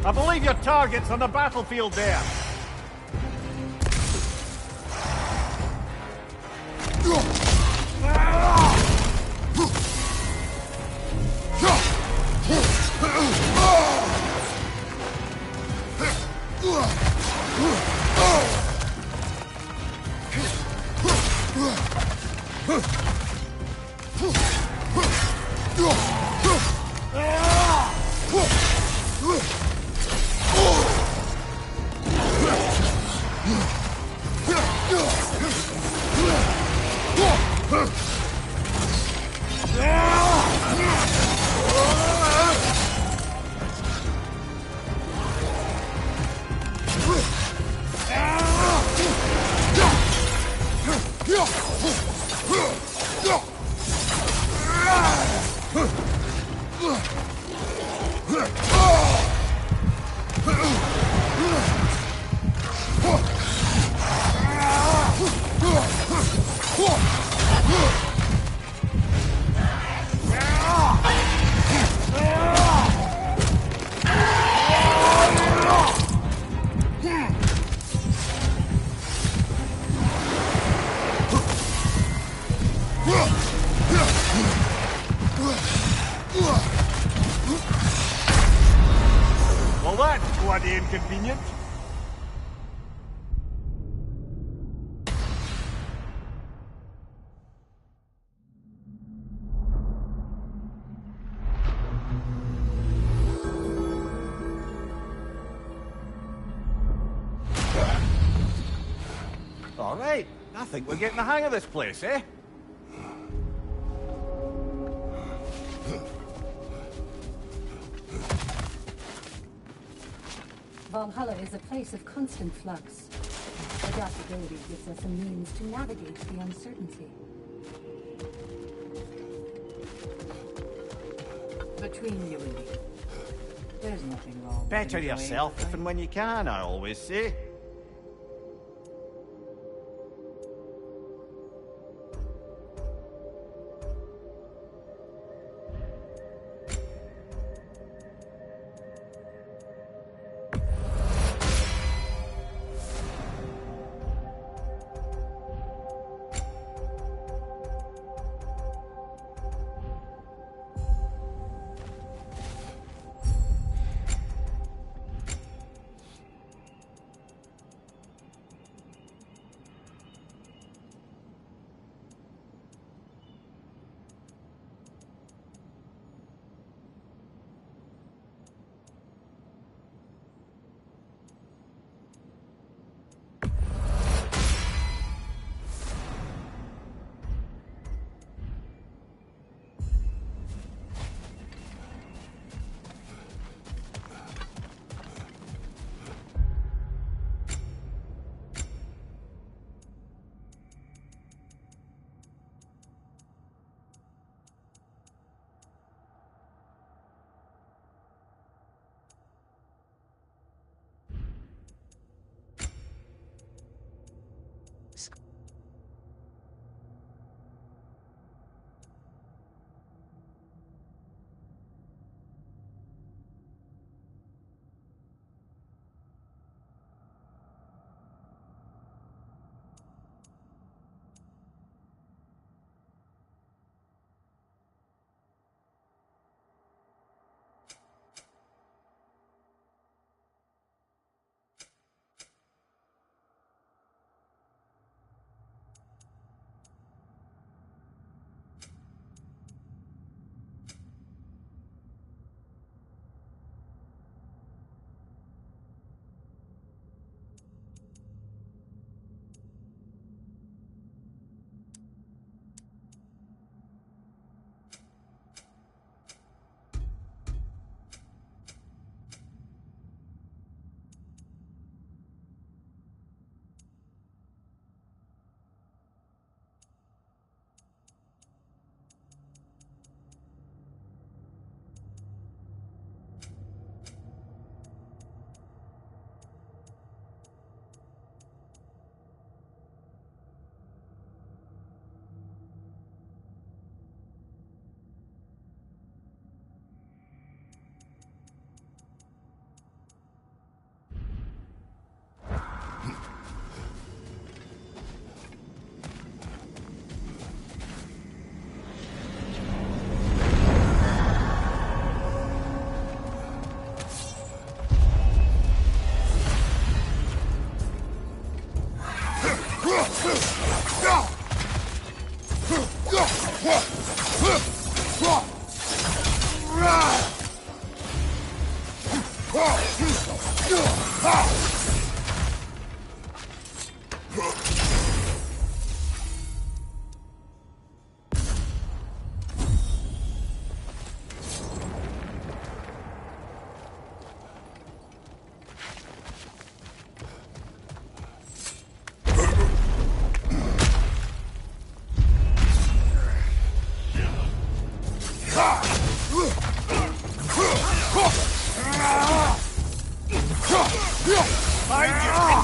I believe your target's on the battlefield there. Well, that's bloody inconvenient. All right. I think we're getting the hang of this place, eh? Valhalla is a place of constant flux. Adaptability gives us a means to navigate the uncertainty. Between you and me, there's nothing wrong with Better enjoying yourself the if and when you can, I always say.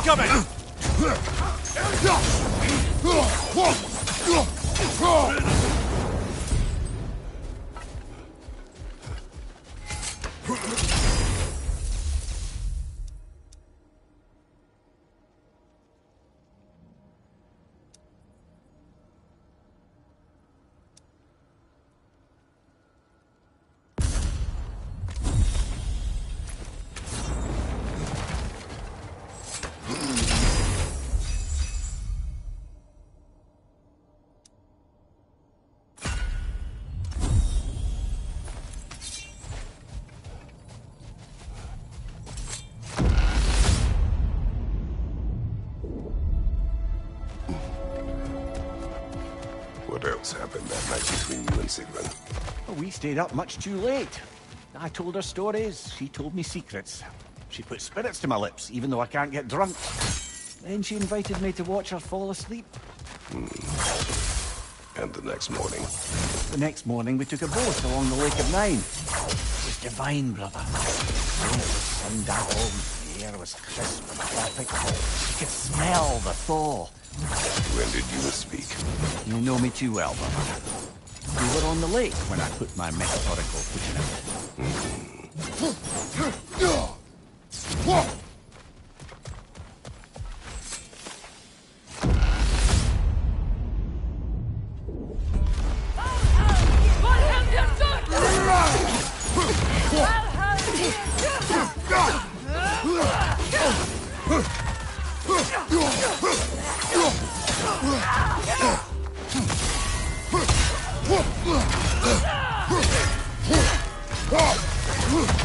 incoming! What else happened that night between you and Sigrun? Well, we stayed up much too late. I told her stories, she told me secrets. She put spirits to my lips, even though I can't get drunk. Then she invited me to watch her fall asleep. And the next morning? The next morning we took a boat along the Lake of Nine. It was divine, brother. The rain was sun-dappled, the air was crisp and tropical. You could smell the thaw. When did you speak? You know me too well, brother. We were on the lake when I put my metaphorical foot in it.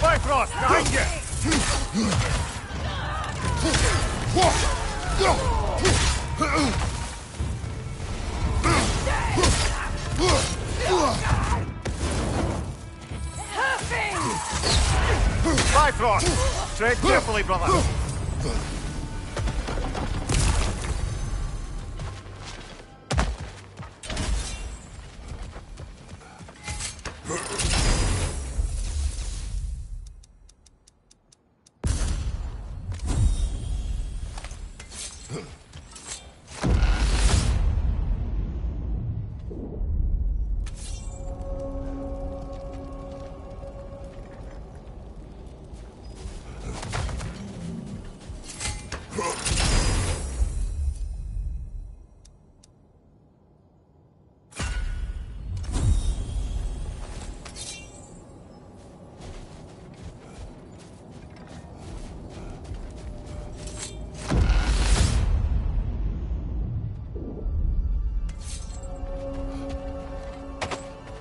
Bifrost, behind you! Bifrost! Tread carefully, brother!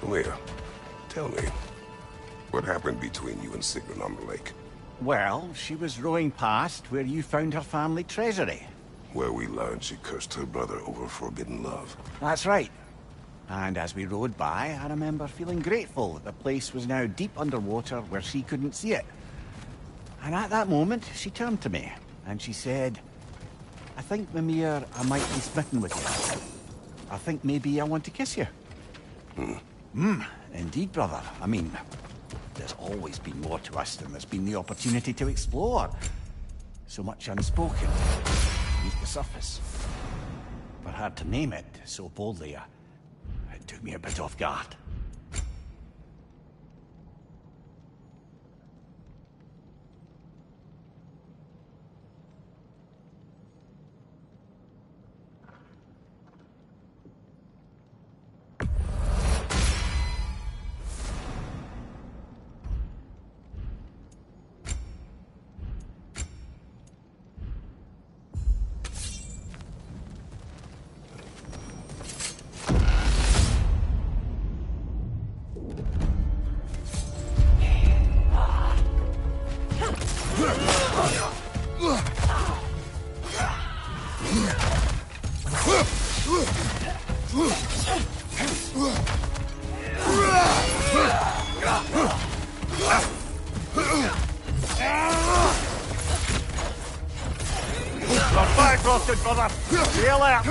Leah, tell me, what happened between you and Sigrun on the lake? Well, she was rowing past where you found her family treasury. Where we learned she cursed her brother over forbidden love. That's right. And as we rowed by, I remember feeling grateful that the place was now deep underwater where she couldn't see it. And at that moment, she turned to me, and she said, I think, Mimir, I might be smitten with you. I think maybe I want to kiss you. Indeed, brother. I mean, there's always been more to us than there's been the opportunity to explore. So much unspoken, beneath the surface. For her to name it so boldly, it took me a bit off guard. Bifrosted, brother! Sail out!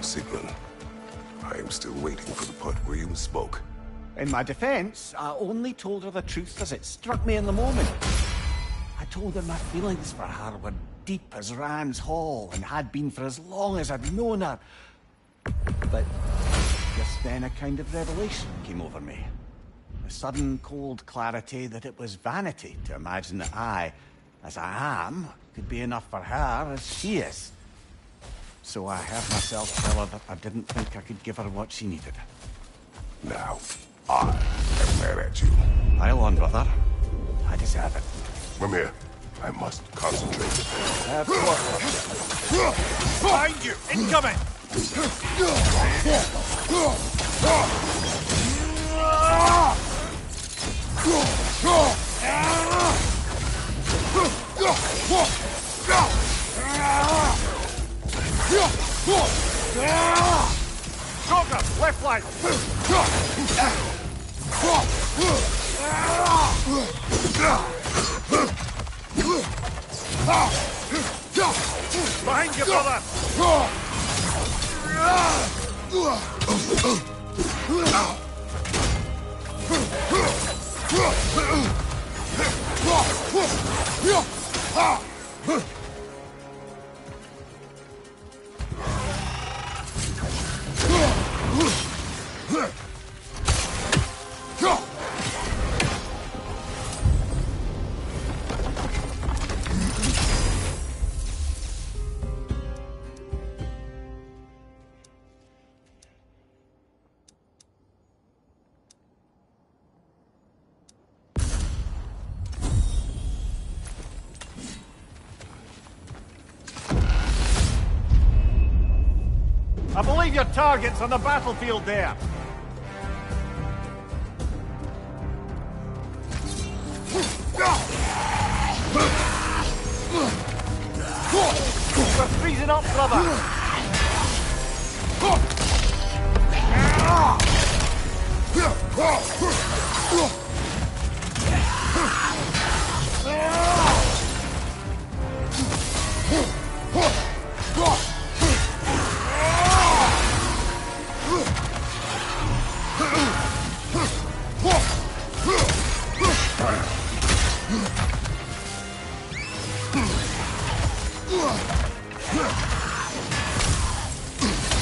Sigrun. I am still waiting for the part where you spoke. In my defense, I only told her the truth as it struck me in the moment. I told her my feelings for her were deep as Ram's Hall and had been for as long as I'd known her. But just then a kind of revelation came over me. A sudden cold clarity that it was vanity to imagine that I, as I am, could be enough for her as she is. So I heard myself tell her that I didn't think I could give her what she needed. Now, I am mad at you. Pile on, brother. I deserve it. Mimir, I must concentrate. Behind you! Incoming! Stronger! Left line! Behind you, brother! I believe your target's on the battlefield there. We're freezing up, brother.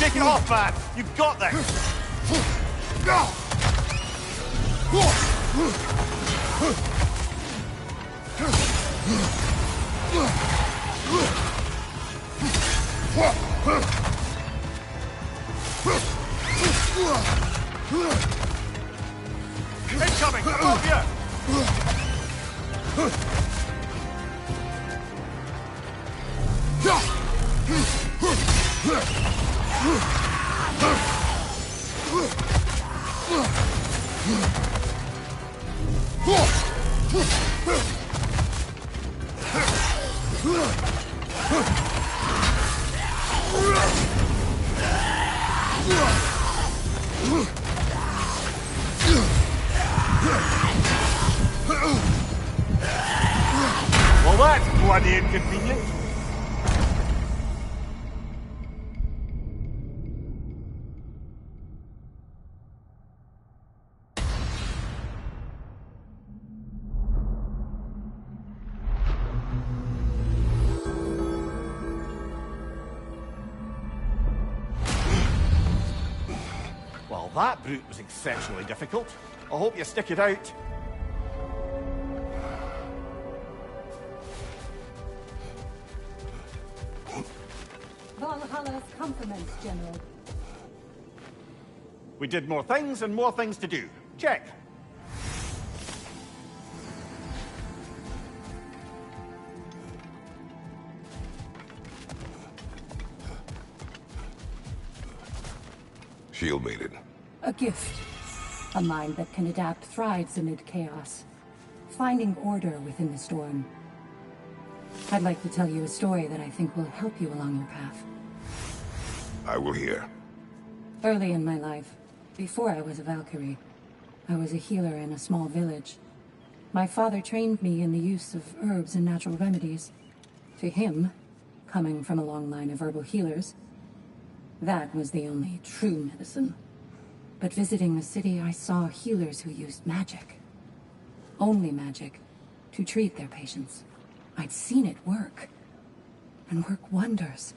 Take it off, man! You got this! Incoming! Above you! Well, that's bloody inconvenient. Well, that brute was exceptionally difficult. I hope you stick it out. Valhalla's compliments, General. We did more things and more things to do. Check. Shield Maiden. A gift. A mind that can adapt thrives amid chaos, finding order within the storm. I'd like to tell you a story that I think will help you along your path. I will hear. Early in my life, before I was a Valkyrie, I was a healer in a small village. My father trained me in the use of herbs and natural remedies. To him, coming from a long line of herbal healers, That was the only true medicine. But visiting the city, I saw healers who used magic. Only magic, to treat their patients. I'd seen it work. And work wonders.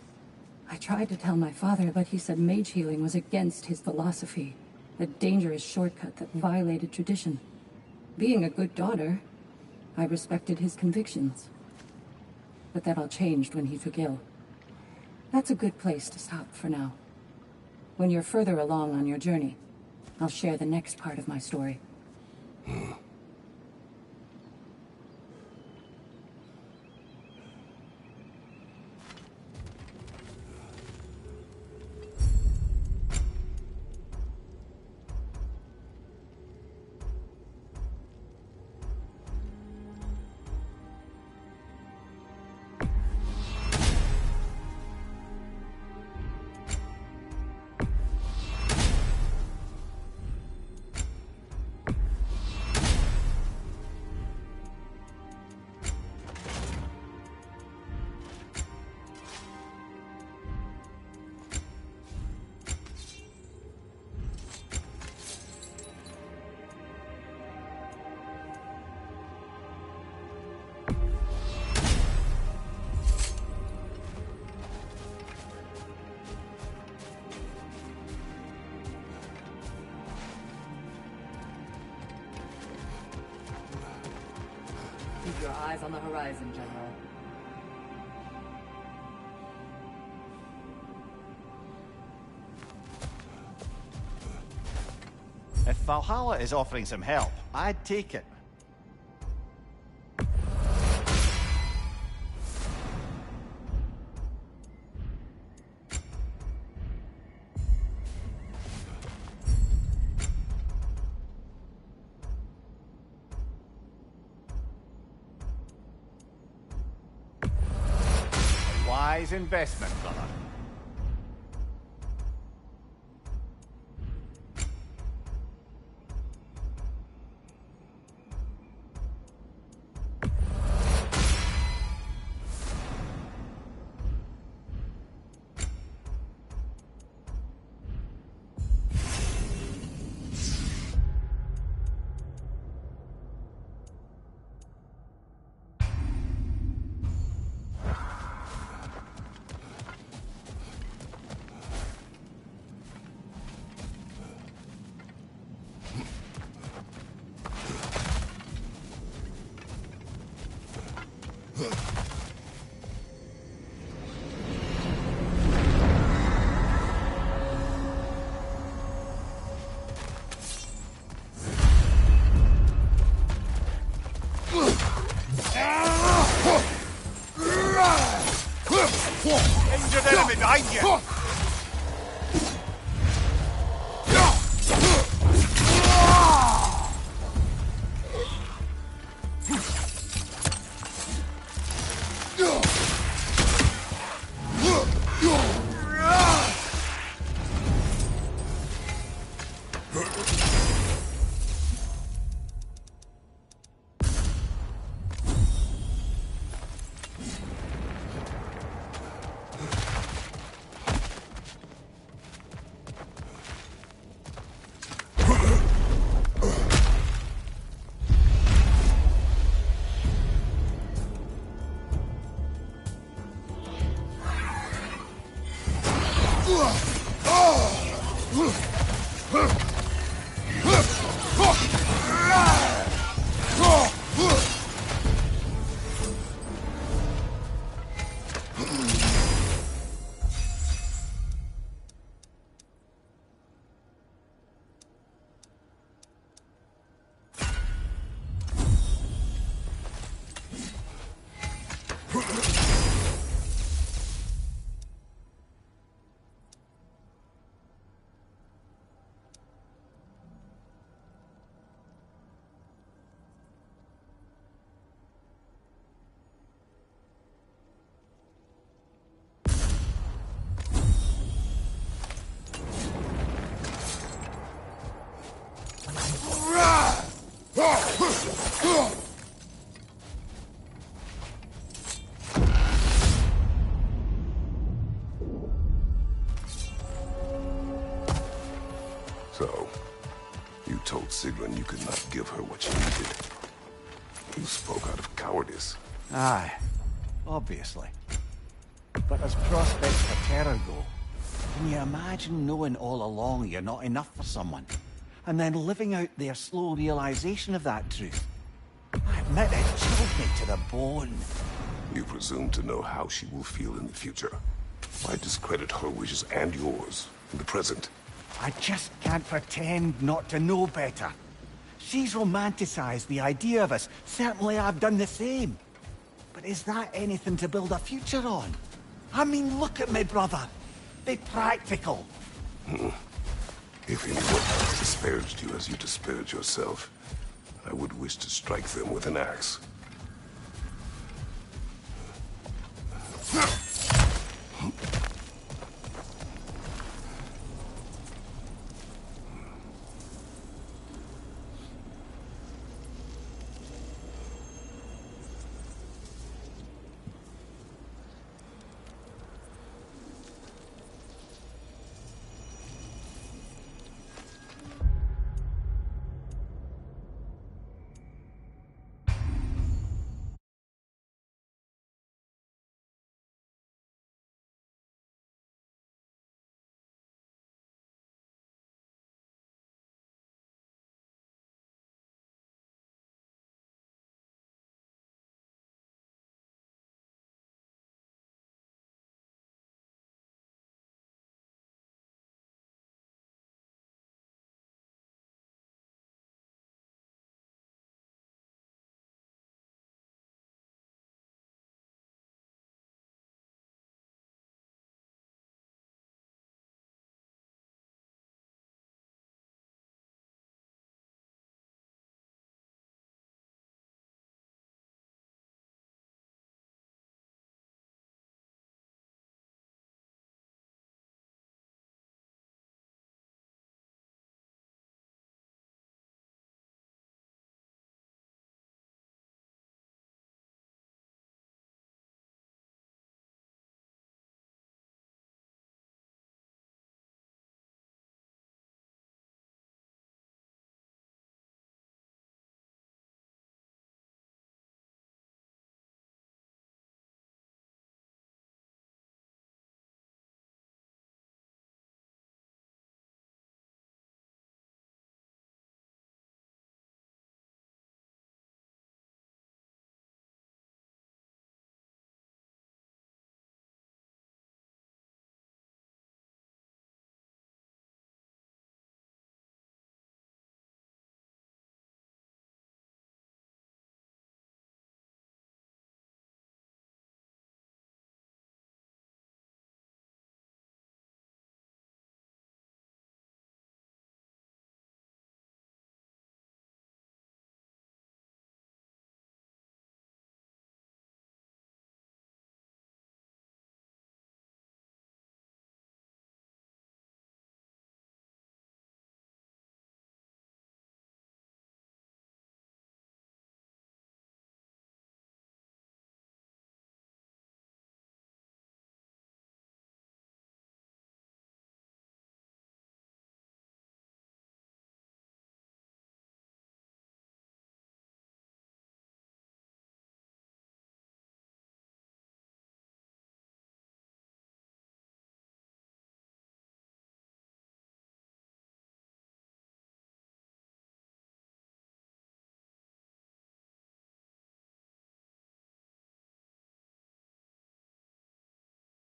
I tried to tell my father, but he said mage healing was against his philosophy. A dangerous shortcut that violated tradition. Being a good daughter, I respected his convictions. But that all changed when he took ill. That's a good place to stop for now. When you're further along on your journey, I'll share the next part of my story. Keep your eyes on the horizon, General. If Valhalla is offering some help, I'd take it. A wise investment, brother. Injured enemy behind you! children, you could not give her what she needed. You spoke out of cowardice. Aye, obviously. But as prospects for terror go, can you imagine knowing all along you're not enough for someone, and then living out their slow realization of that truth? I admit it chilled me to the bone. You presume to know how she will feel in the future. Why discredit her wishes and yours in the present? I just can't pretend not to know better. She's romanticized the idea of us. Certainly I've done the same. But is that anything to build a future on? I mean, look at me, brother. Be practical. If anyone disparaged you as you disparage yourself, I would wish to strike them with an axe.